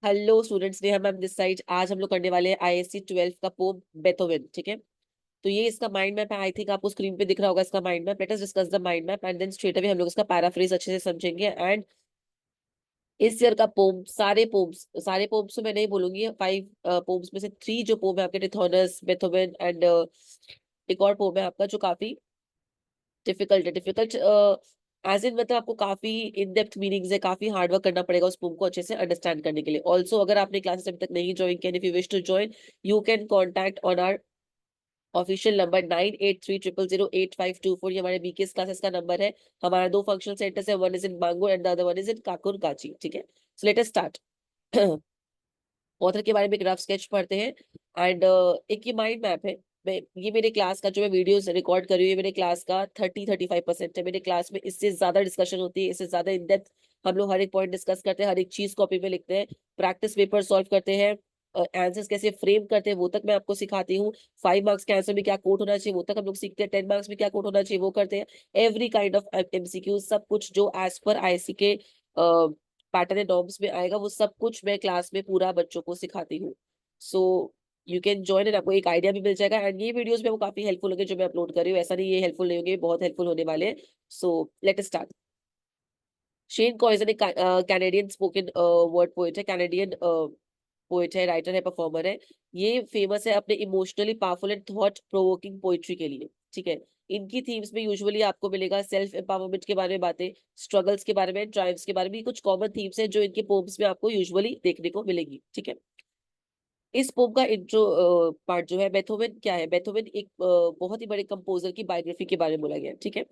Hello students, Neha ma'am this side. आज हम लोग करने वाले हैं आईएससी 12th का पोम बेथोवन। ठीक है, तो ये इसका माइंड मैप है। आई थिंक आपको स्क्रीन पे दिख रहा होगा इसका mind map. Let us discuss the mind map and then straight away हम लोग इसका पैराफ्रेज अच्छे से समझेंगे। एंड इस ईयर का पोम, सारे पोम्स तो मैं नहीं बोलूंगी। 5 पोम्स में से 3 जो पोम है आपके, टिथोनस, बेथोवन एंड एक और पोम है आपका जो काफी डिफिकल्ट है। डिफिकल्ट एज इन मतलब आपको काफी इन डेप्थ मीनिंग्स है, काफी हार्ड वर्क करना पड़ेगा उस पोम को अच्छे से अंडरस्टैंड करने के लिए। ऑल्सो अगर आपने क्लासेस अभी तक नहीं ज्वाइन किया, if you wish to join, you can contact on our official number 9830085524। ये हमारे बीकेएस क्लासेस का नंबर है। हमारा 2 फंक्शनल सेंटर्स है, one is in Mango and the other one is in Kankurgachi. ठीक है, so let us start. Author के बारे में एक रफ स्केच पढ़ते हैं एंड एक ये माइंड मैप है। ये मेरे क्लास का जो मैं वीडियोस रिकॉर्ड कर रही हूँ, ये मेरे क्लास का 30-35% है। मेरे क्लास में इससे ज्यादा डिस्कशन होती है, इससे ज्यादा इन डेप्थ हम लोग हर एक पॉइंट डिस्कस करते हैं, हर एक चीज कॉपी में लिखते हैं, प्रैक्टिस पेपर सॉल्व करते हैं, आंसर्स कैसे फ्रेम करते हैं वो तक मैं आपको सिखाती हूँ। 5 मार्क्स के आंसर में क्या कोट होना चाहिए वो तक हम लोग सीखते हैं, 10 मार्क्स में क्या कोट होना चाहिए वो करते हैं। एवरी काइंड ऑफ एमसीक्यू, सब कुछ जो एज पर आईएससी के पैटर्न एंड नॉर्म्स में आएगा, वो सब कुछ मैं क्लास में पूरा बच्चों को सिखाती हूँ। So you can join and आपको एक आइडिया भी मिल जाएगा। एंड ये वीडियोस में वो काफी हेल्पफुल होंगे जो मैं अपलोड कर रही हूँ। ऐसा नहीं ये हेल्पफुल नहीं होंगे, बहुत हेल्पफुल होने वाले हैं। So let us start. Shane Koyczan एक कैनेडियन स्पोकन वर्ड पोएट है, कैनेडियन पोएट है, राइटर है, परफॉर्मर है। ये फेमस है अपने emotionally powerful and thought provoking poetry के लिए। ठीक है, इनकी थीम्स में यूजुअली आपको मिलेगा सेल्फ एम्पावरमेंट के बारे में बातें, स्ट्रगल्स के बारे में, ट्राइम्स के बारे में। कुछ कॉमन थीम्स हैं जो इनके पोम्स में आपको यूजुअली देखने को मिलेगी। ठीक है, इस पोम का इंट्रो पार्ट जो है, बेथोवन क्या है। बेथोवन एक बहुत ही बड़े कंपोजर की बायोग्राफी के बारे में बोला गया है। ठीक है,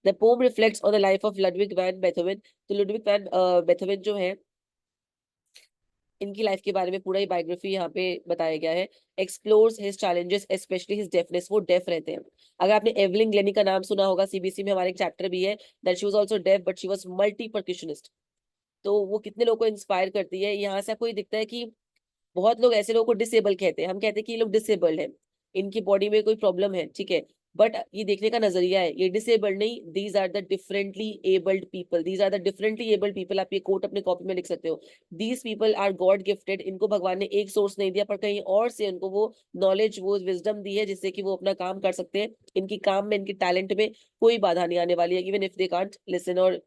the poem reflects on the life of Ludwig van Beethoven. तो लुडविग वैन बेथोवन जो है, इनकी लाइफ के बारे में पूरा ही बायोग्राफी यहाँ पे बताया गया है। Explores his challenges, specially his deafness. वो डेफ रहते हैं। अगर आपने एवलिन ग्लेनी का नाम सुना होगा, सीबीएसई में हमारे एक चैप्टर भी है, that she was also deaf but she was multi percussionist. तो वो कितने लोगों को इंस्पायर करती है। यहाँ से आपको ये दिखता है कि बहुत लोग ऐसे लोगों को डिसेबल कहते हैं, हम कहते हैं कि ये लोग डिसेबल्ड है, इनकी बॉडी में कोई प्रॉब्लम है। ठीक है, बट ये देखने का नजरिया है, ये डिसेबल्ड नहीं, these are the differently abled people, these are the differently abled people. आप ये कोट अपने कॉपी में लिख सकते हो। These people are god gifted. इनको भगवान ने एक सोर्स नहीं दिया, पर कहीं और से उनको वो नॉलेज, वो विजडम दी है, जिससे कि वो अपना काम कर सकते हैं। इनकी काम में, इनकी टैलेंट में कोई बाधा नहीं आने वाली है, even if they can't listen और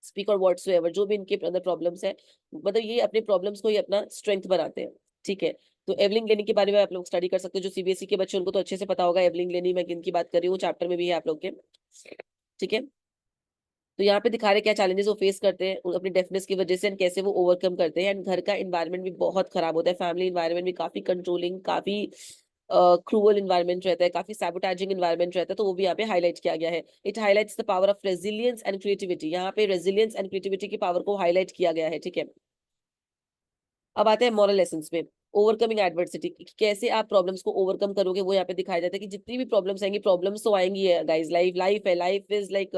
स्पीक और व्हाट्सोएवर, जो भी इनके अंदर प्रॉब्लम्स है, मतलब ये अपने प्रॉब्लम्स को ही अपना स्ट्रेंथ बनाते हैं। ठीक है, तो एवलिन ग्लेनी के बारे में आप लोग स्टडी कर सकते हो। जो सीबीएसई के बच्चे उनको तो अच्छे से पता होगा एवलिन ग्लेनी मैं किन की बात कर रही हूँ, चैप्टर में भी है आप लोग के। ठीक है, तो यहाँ पे दिखा रहे क्या चैलेंजेस वो फेस करते हैं अपनी डेफनेस की वजह से, एंड कैसे वो ओवरकम करते हैं। एंड घर का इन्वायरमेंट भी बहुत खराब होता है, फैमिली इन्वायरमेंट भी काफी कंट्रोलिंग, काफी क्रूअल इन्वायरमेंट रहता है, काफी सैबोटाइजिंग इन्वायरमेंट रहता है। तो वो भी यहाँ पे हाईलाइट किया गया है। It highlights the power of resilience and creativity. यहाँ पे रेजिलियंस एंड क्रिएटिविटी की पावर को हाईलाइट किया गया है। ठीक है, अब आते हैं मॉरल लेसन्स में। ओवरकमिंग एडवर्सिटी, कैसे आप प्रॉब्लम्स को ओवरकम करोगे, वो यहाँ पे दिखाया जाता है कि जितनी भी प्रॉब्लम्स आएंगी, प्रॉब्लम्स तो आएंगी है गाइस, लाइफ लाइफ है, life is like,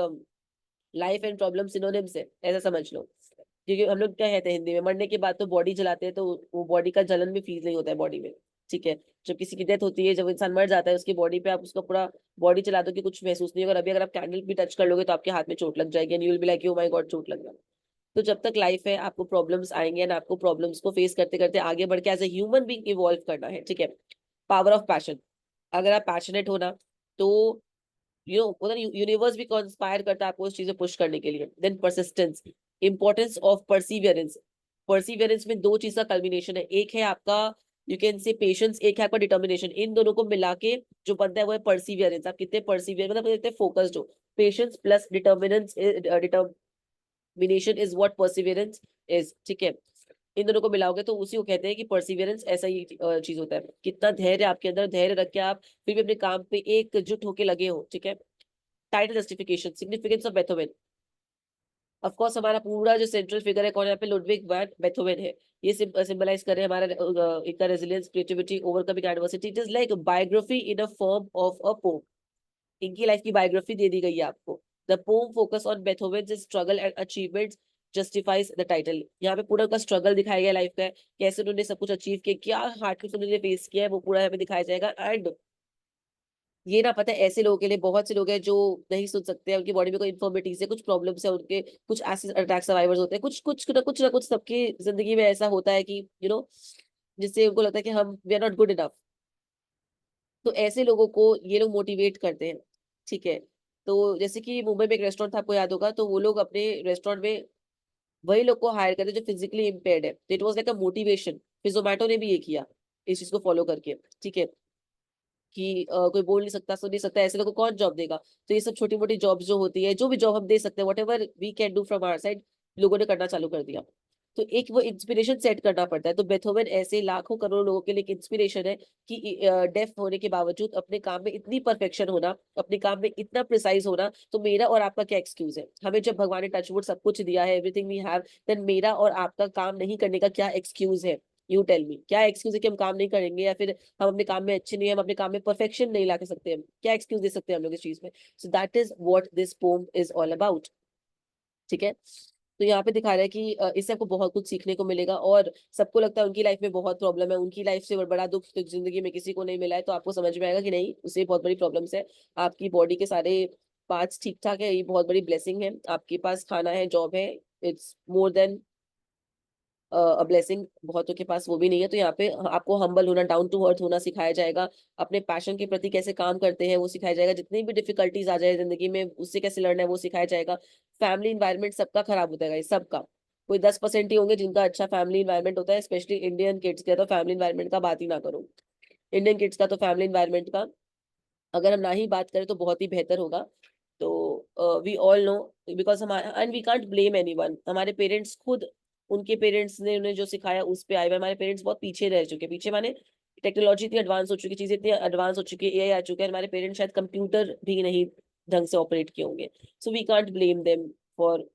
life and problem synonyms है, ऐसा समझ लो। क्योंकि हम लोग क्या कहते हैं हिंदी में, मरने के बाद तो बॉडी जलाते हैं, तो वो बॉडी का जलन भी फील नहीं होता है बॉडी में। ठीक है, जब किसी की डेथ होती है, जब इंसान मर जाता है, उसकी बॉडी पे आप उसका पूरा बॉडी चला दो कि कुछ महसूस नहीं होगा। अभी अगर आप कैंडल भी टच कर लोगे तो आपके हाथ में चोट लग जाएगी, and you will be like, oh my God, चोट लग गया। तो जब तक लाइफ है, आपको प्रॉब्लम्स आएंगे एंड आपको प्रॉब्लम्स को फेस करते करते आगे बढ़ के as a human being evolve करना है। ठीक है, पावर ऑफ पैशन, अगर आप पैशनेट हो ना, तो उधर यूनिवर्स भी कंस्पायर करता है आपको उस चीज में पुश करने के लिए। Then persistence, importance of perseverance. Perseverance में 2 चीज का कल्बिनेशन है, एक है आपका यू कैन से पेशेंस, एक है आपका डिटर्मिनेशन। इन दोनों को मिला के जो बनता है वो है परसिवियरेंस। आप कितने परसिवियर, मतलब कितने फोकस्ड हो। Patience plus डिटर्मिनेंस, determination is what Perseverance is. ठीक है, इन दोनों को मिलाओगे तो उसी को कहते हैं कि परसिवियरेंस। ऐसा ही चीज होता है, कितना धैर्य आपके अंदर, धैर्य रख के आप फिर भी अपने काम पे एकजुट होके लगे हो। ठीक है, title justification, significance of Beethoven. Of course हमारा पूरा जो सेंट्रल फिगर है कौन है यहाँ पे, लुडविग वैन बेथोवेन है। ये सिंबलाइज कर रहे हैं हमारा इनका resilience, creativity, overcoming adversity. It is like biography in a form of a poem. इनकी लाइफ की बायोग्राफी दे दी गई है आपको। The poem focus on Beethoven's struggle and achievements justifies the title. यहाँ पे पूरा उनका स्ट्रगल दिखाया गया लाइफ का, कैसे उन्होंने सब कुछ अचीव किया, क्या हार्डशिप उन्होंने फेस किया है, वो पूरा यहाँ पे दिखाया जाएगा। एंड ये ना पता है ऐसे लोगों के लिए बहुत से लोग हैं जो नहीं सुन सकते हैं, उनकी बॉडी में कोई इन्फॉर्मिटीज है, कुछ प्रॉब्लम्स है, उनके कुछ एसिड अटैक सर्वाइवर्स होते हैं, कुछ ना कुछ सबकी जिंदगी में ऐसा होता है कि जिससे उनको लगता है कि हम we are not good enough. तो ऐसे लोगों को ये लोग मोटिवेट करते हैं, ठीक है। तो जैसे कि मुंबई में एक रेस्टोरेंट था, आपको याद होगा, तो वो लोग अपने रेस्टोरेंट में वही लोग को हायर करते हैं जो फिजिकली इम्पेयर्ड है। It was like a motivation. फिर जोमेटो ने भी ये किया, इस चीज को फॉलो करके, ठीक है, कि कोई बोल नहीं सकता, सुन नहीं सकता, ऐसे लोगों को कौन जॉब देगा। तो ये सब छोटी मोटी जॉब्स जो होती है, जो भी जॉब हम दे सकते हैं, whatever we can do from our side, लोगों ने करना चालू कर दिया। तो एक वो इंस्पिरेशन सेट करना पड़ता है। तो बेथोवन ऐसे लाखों करोड़ों लोगों के लिए एक इंस्पिरेशन है कि डेफ होने के बावजूद अपने काम में इतनी परफेक्शन होना, अपने काम में इतना प्रिसाइज होना। तो मेरा और आपका क्या एक्सक्यूज है? हमें जब भगवान ने टचवुड सब कुछ दिया है, एवरीथिंग वी हैव, देन मेरा और आपका काम नहीं करने का क्या एक्सक्यूज है? यू टेल मी, क्या एक्सक्यूज है कि हम काम नहीं करेंगे, या फिर हम अपने काम में अच्छे नहीं है, हम अपने काम में परफेक्शन नहीं ला के सकते? हम क्या एक्सक्यूज दे सकते हैं हम लोग इस चीज में? So that is what this pome is all about, ठीक है। तो यहाँ पे दिखा रहा है कि इससे आपको बहुत कुछ सीखने को मिलेगा। और सबको लगता है उनकी लाइफ में बहुत प्रॉब्लम है, उनकी लाइफ से बड़ा दुख तो जिंदगी में किसी को नहीं मिला है, तो आपको समझ में आएगा कि नहीं, उसे बहुत बड़ी प्रॉब्लम्स है। आपकी बॉडी के सारे पार्ट्स ठीक ठाक है, ये बहुत बड़ी ब्लेसिंग है। आपके पास खाना है, जॉब है, इट्स मोर देन ब्लेसिंग। बहुतों के पास वो भी नहीं है। तो यहाँ पे आपको हम्बल होना, डाउन टू अर्थ होना सिखाया जाएगा। अपने पैशन के प्रति कैसे काम करते हैं वो सिखाया जाएगा। जितनी भी डिफिकल्टीज आ जाए जिंदगी में, उससे कैसे लड़ना है वो सिखाया जाएगा। फैमिली इन्वायरमेंट सबका खराब होता है, सबका। कोई 10% ही होंगे जिनका अच्छा फैमिली इन्वायरमेंट होता है, स्पेशली इंडियन किड्स का। तो फैमिली इन्वायरमेंट का बात ही ना करो। इंडियन किड्स का तो फैमिली इन्वायरमेंट का अगर हम ना ही बात करें तो बहुत ही बेहतर होगा। तो वी ऑल नो, बिकॉज हमारे and we can't blame anyone. हमारे पेरेंट्स खुद, उनके पेरेंट्स ने उन्हें जो सिखाया उस पे आए हुए। हमारे पेरेंट्स बहुत पीछे रह चुके हैं, पीछे माने टेक्नोलॉजी इतनी एडवांस हो चुकी, चीजें इतनी एडवांस हो चुकी है, एआई आ चुका है, हमारे पेरेंट्स शायद कंप्यूटर भी नहीं ढंग से ऑपरेट किए होंगे। So we can't blame them for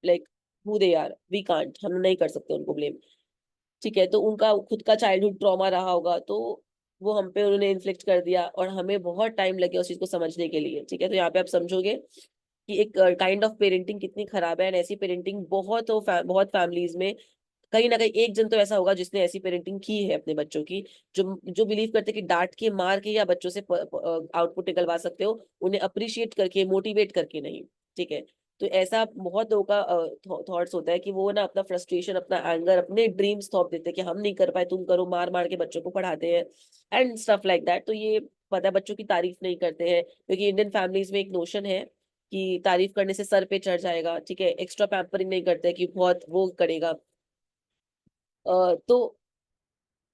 like who they are. We can't, हम नहीं कर सकते उनको ब्लेम, ठीक है। तो उनका खुद का चाइल्डहुड ट्रॉमा रहा होगा, तो वो हम पे उन्होंने इन्फ्लिक्ट कर दिया, और हमें बहुत टाइम लगे उस चीज को समझने के लिए, ठीक है। तो यहाँ पे आप समझोगे कि एक काइंड ऑफ पेरेंटिंग कितनी खराब है। एंड ऐसी पेरेंटिंग बहुत फैमिलीज में कहीं ना कहीं एक जन तो ऐसा होगा जिसने ऐसी पेरेंटिंग की है अपने बच्चों की, जो जो बिलीव करते हैं कि डांट के, मार के या बच्चों से आउटपुट निकलवा सकते हो, उन्हें अप्रिशिएट करके, मोटिवेट करके नहीं, ठीक है। तो ऐसा बहुत लोगों का थॉट्स होता है कि वो ना अपना फ्रस्ट्रेशन, अपना एंगर, अपने ड्रीम्स थोप देते हैं कि हम नहीं कर पाए, तुम करो, मार मार के बच्चों को पढ़ाते हैं एंड स्टफ लाइक दैट। तो ये पता है, बच्चों की तारीफ नहीं करते हैं, क्योंकि इंडियन फैमिलीज में एक नोशन है कि तारीफ करने से सर पे चढ़ जाएगा, ठीक है। एक्स्ट्रा पैम्परिंग नहीं करते कि बहुत वो करेगा। तो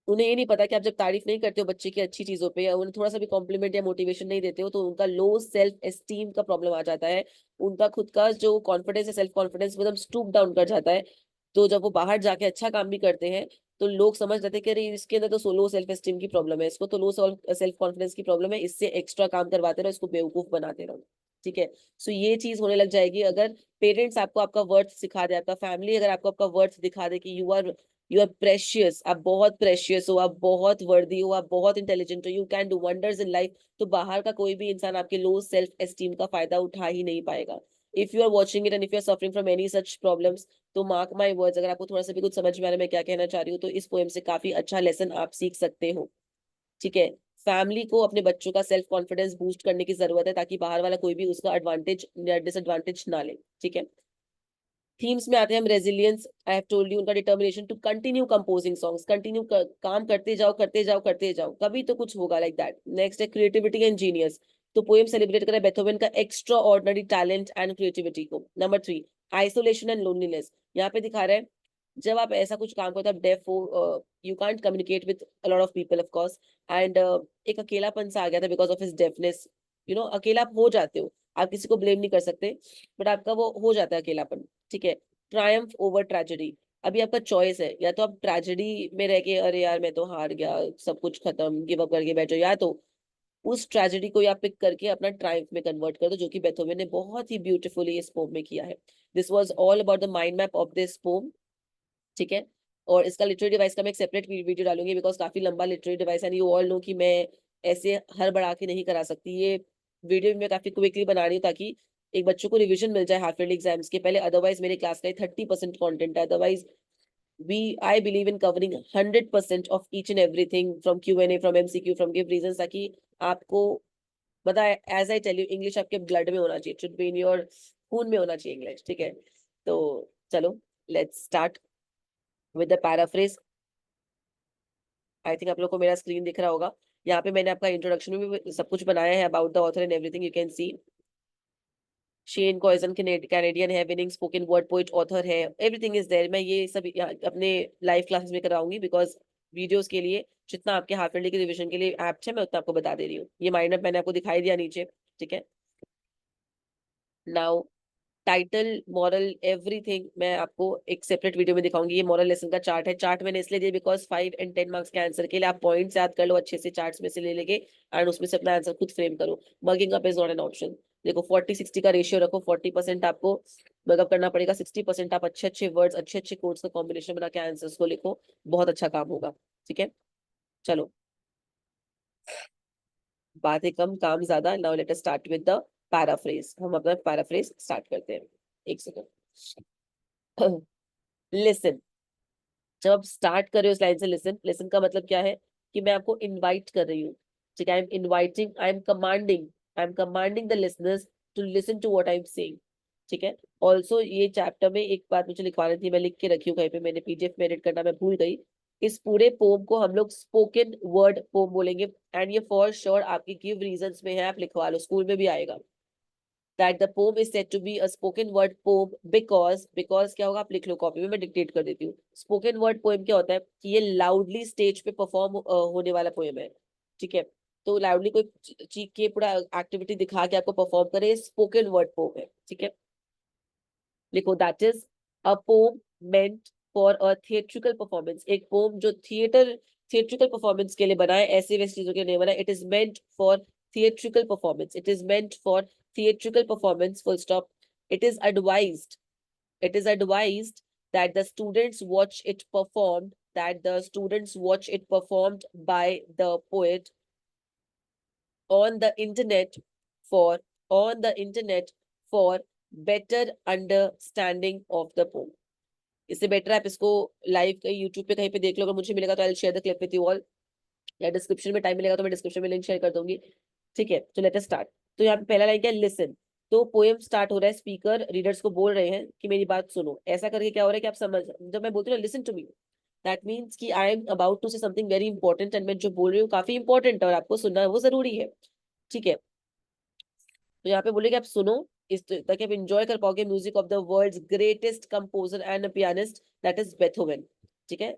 उन्हें ये नहीं पता कि आप जब तारीफ नहीं करते हो बच्चे की अच्छी चीजों पे, या उन्हें थोड़ा सा भी कॉम्प्लीमेंट या मोटिवेशन नहीं देते हो, तो उनका लो सेल्फ एस्टीम का प्रॉब्लम आ जाता है। उनका खुद का जो कॉन्फिडेंस है, सेल्फ कॉन्फिडेंस एकदम स्टूप डाउन कर जाता है। तो जब वो बाहर जाके अच्छा काम भी करते हैं, तो लोग समझ जाते हैं कि अरे इसके अंदर तो लो सेल्फ एस्टीम की प्रॉब्लम है, इसको तो लो सेल्फ कॉन्फिडेंस की प्रॉब्लम है, इससे एक्स्ट्रा काम करवाते रहो, इसको बेवकूफ बनाते रहो, ठीक है। सो ये चीज होने लग जाएगी अगर पेरेंट्स आपको आपका वर्थ सिखा दे, आपका फैमिली अगर आपको आपका वर्थ दिखा दे कि यू आर प्रेशियस, आप बहुत प्रेशियस हो, आप बहुत वर्दी हो, आप बहुत इंटेलिजेंट हो, you can do wonders in life, तो बाहर का कोई भी इंसान आपके लो सेल्फ एस्टीम का फायदा उठा ही नहीं पाएगा। If you are watching it and if you are suffering from any such problems, तो मार्क माई वर्ड्स, अगर आपको थोड़ा सा भी कुछ समझ में आ रहा है मैं क्या कहना चाह रही हूँ, तो इस पोएम से काफी अच्छा लेसन आप सीख सकते हो, ठीक है। फैमिली को अपने बच्चों का सेल्फ कॉन्फिडेंस बूस्ट करने की जरूरत है, ताकि बाहर वाला कोई भी उसका एडवांटेज या डिसएडवांटेज ना ले, ठीक है। थीम्स में आते हैं हम, resilience, I have told you, उनका determination to continue composing songs, continue काम करते जाओ, करते जाओ, करते जाओ, कभी तो कुछ होगा, लाइक दैट। नेक्स्ट है क्रिएटिविटी एंड जीनियस। तो पोएम सेलिब्रेट करें बेथोवन का extraordinary talent and creativity को। Number 3, isolation and loneliness. यहाँ पे दिखा रहा है जब आप ऐसा कुछ काम करते हो, आप डेफ हो, you can't communicate with a lot of people of course, and एक अकेलापन सा आ गया था बिकॉज ऑफ हिज डेफनेस। अकेला आप हो जाते हो, आप किसी को ब्लेम नहीं कर सकते, बट आपका वो हो जाता है अकेलापन, ठीक है। Triumph over tragedy. अभी आपका चॉइस है, या तो आप ट्रेजेडी में रह के अरे यार मैं तो हार गया, सब कुछ खत्म, गिव अप करके बैठो, या तो उस ट्रेजेडी को आप पिक करके अपना ट्रायम्फ में कन्वर्ट कर दो, जो कि बेथोवन ने बहुत ही ब्यूटीफुली इस पोम में किया है। This was all about the mind map of this pome, ठीक है। और इसका लिटरेरी डिवाइस का मैं एक सेपरेट वीडियो डालूंगी, बिकॉज काफी लंबा लिटरेरी डिवाइस है, यू ऑल नो कि मैं ऐसे हर बढ़ा के नहीं करा सकती। ये वीडियो मैं काफी क्विकली बना रही हूँ ताकि एक बच्चों को रिवीजन मिल जाए हाफ ईयरली एग्जाम्स के पहले। अदरवाइज मेरे क्लास का 30% कॉन्टेंट है, otherwise we I believe in covering 100% of each and everything from Q&A, from MCQ, from give reasons, ताकि आपको मतलब as I tell you, English आपके ब्लड में होना चाहिए, शुड बी इन योर खून में होना चाहिए इंग्लिश, ठीक है। तो चलो, let's start with the paraphrase. I think आप लोग को मेरा स्क्रीन दिख रहा होगा। यहाँ पे मैंने आपका इंट्रोडक्शन में भी सब कुछ बनाया है about the author and everything, you can see. Shane Koyczan Canadian है, winning spoken word poet author है, एवरीथिंग इज देयर। मैं ये सब अपने लाइव क्लासेस में कराऊंगी, बिकॉज वीडियोस के लिए जितना आपके हाफ ईयरली के रिविजन के लिए ऐप है, मैं उतना आपको बता दे रही हूँ। ये माइंड मैप मैंने आपको दिखाई दिया नीचे, ठीक है। नाउ टाइटल, मॉरल, एवरीथिंग मैं आपको एक सेपरेट वीडियो में दिखाऊंगी। ये मॉरल लेसन का चार्ट है। चार्ट मैंने इसलिए दिया बिकॉज 5 एंड 10 मार्क्स के आंसर के लिए आप पॉइंट्स याद कर लो अच्छे से, चार्ट्स में से ले लेके, एंड उसमें से अपना आंसर खुद फ्रेम करो। Mugging up is not an option. देखो 40-60 का रेशियो रखो। 40% आपको मगअप करना पड़ेगा, 60% आप अच्छे अच्छे वर्ड्स, अच्छे अच्छे कोड्स का कॉम्बिनेशन बना के आंसर्स को लिखो, बहुत अच्छा काम होगा, ठीक है। चलो, बातें कम काम ज्यादा। Now let us start with the paraphrase. हम अपना पैराफ्रेज स्टार्ट करते हैं। एक सेकंड। लिसन। जब आप स्टार्ट कर रहे हो इस लाइन से, लिसन, लिसन का मतलब क्या है कि मैं आपको इनवाइट कर रही हूँ, ठीक है। I am inviting, I am commanding the listeners to listen to what I am saying, ठीक है। ऑल्सो ये चैप्टर में एक बात मुझे लिखवानी थी, मैं लिख के रखी हूँ कहीं पे, मैंने पीडीएफ में एडिट करना मैं भूल गई। इस पूरे पोम को हम लोग स्पोकन वर्ड पोम बोलेंगे, एंड ये फॉर श्योर आपकी गिव रीजंस में है, आप लिखवा लो, स्कूल में भी आएगा। that the poem is said to be a spoken word poem because क्या होगा, आप लिख लो कॉपी में, मैं डिक्टेट कर देती हूँ। स्पोकन वर्ड पोएम क्या होता है कि ये लाउडली स्टेज पे परफॉर्म होने वाला पोएम है, ठीक है। तो लाउडली कोई चीख के पूरा एक्टिविटी दिखा के आपको परफॉर्म करे, स्पोकन वर्ड पोएम है, ठीक है। लिखो, that is a poem meant for a theatrical performance. एक पोम जो थिएट्रिकल परफॉर्मेंस के लिए बना है, ऐसे वैसे चीजों के लिए नहीं बना। It is meant for theatrical performance, it is meant for theatrical performance, full stop. It is advised, it is advised that the students watch it performed, that the students watch it performed by the poet on the internet for, on the internet for better understanding of the poem. इससे better आप इसको live कहीं YouTube पे कहीं पे देख लो, अगर मुझे मिलेगा तो I share the clip with you all, या डिस्क्रिप्शन में टाइम मिलेगा तो मैं डिस्क्रिप्शन में लिंक शेयर कर दूंगी, ठीक है। तो लेट अस स्टार्ट। तो यहाँ पे पहला लाइन क्या है, लिसन। तो पोएम स्टार्ट हो रहा है, स्पीकर रीडर्स को बोल रहे हैं कि मेरी बात सुनो। ऐसा करके क्या हो रहा है कि आप समझ, जब मैं बोलती हूँ listen to me, that means कि I am about to say something very important, and मैं जो बोल रही हूँ काफी इंपॉर्टेंट है और आपको सुनना वो जरूरी है, ठीक है। तो यहाँ पे बोले कि आप सुनो, इस ताकि आप एंजॉय कर पाओगे music of the world's greatest composer and pianist, that is Beethoven, ठीक है।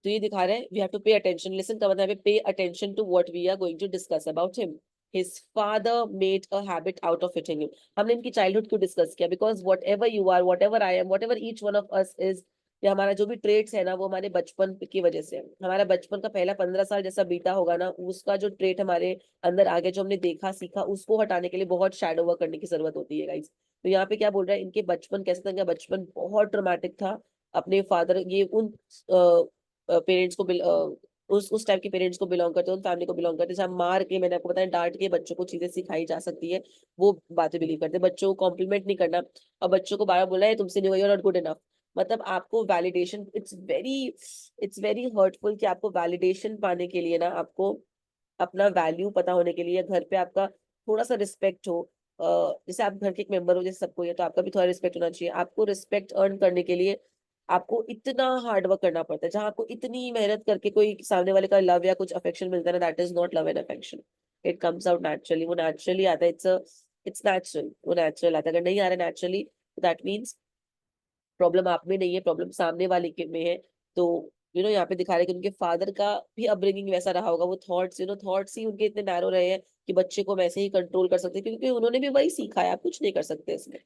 तो ये दिखा रहा है we have to pay attention. Listen का मतलब है pay attention to what we are going to discuss about him. His father made a habit out of hitting him. हमने इनकी चाइल्डहुड क्यों डिस्कस किया, because whatever you are, whatever I am, whatever each one of us is, या हमारा जो भी traits है ना, वो हमारे बचपन की वजह से है। हमारा बचपन का पहला 15 साल जैसा बीता होगा ना, उसका जो ट्रेट हमारे अंदर आगे जो हमने देखा सीखा, उसको हटाने के लिए बहुत शैडो वर्क करने की जरूरत होती है गाइस। तो यहाँ पे क्या बोल रहा है, इनके बचपन कैसे था, इनका बचपन बहुत ट्रोमैटिक था। अपने फादर, ये उन पेरेंट्स को उस टाइप के पेरेंट्स को बिलोंग करते हैं, उन फैमिली को बिलोंग करते हैं जहाँ मार के, मैंने आपको बताया, डांट के बच्चों को चीजें सिखाई जा सकती है, वो बातें बिलीव करते हैं। बच्चों को कॉम्प्लीमेंट नहीं करना, और बच्चों को बार बोला है तुमसे नहीं हुआ, you are not good enough. मतलब आपको वैलिडेशन, इट्स वेरी हर्टफुल कि आपको वैलिडेशन पाने के लिए ना, आपको अपना वैल्यू पता होने के लिए घर पे आपका थोड़ा सा रिस्पेक्ट हो, जैसे आप घर के एक मेंबर हो जैसे सबको, ये तो आपका भी थोड़ा रिस्पेक्ट होना चाहिए। आपको रिस्पेक्ट अर्न करने के लिए आपको इतना हार्ड वर्क करना पड़ता है, जहां आपको इतनी मेहनत करके कोई सामने वाले का लव या कुछ अफेक्शन मिलता है ना, that is not love and affection, it comes out naturally. वो नेचुरली आता है, इट्स नेचुरल, वो नेचुरल आता है। अगर नहीं आ रहा नेचुरली, दैट मीन्स प्रॉब्लम आप में नहीं है, प्रॉब्लम सामने वाले के में है। तो यहाँ पे दिखा रहे कि उनके फादर का भी अपब्रिंगिंग वैसा रहा होगा, वो थॉट्स ही उनके इतने नैरो रहे हैं कि बच्चे को वैसे ही कंट्रोल कर सकते हैं, क्योंकि उन्होंने भी वही सीखा है, आप कुछ नहीं कर सकते इसमें।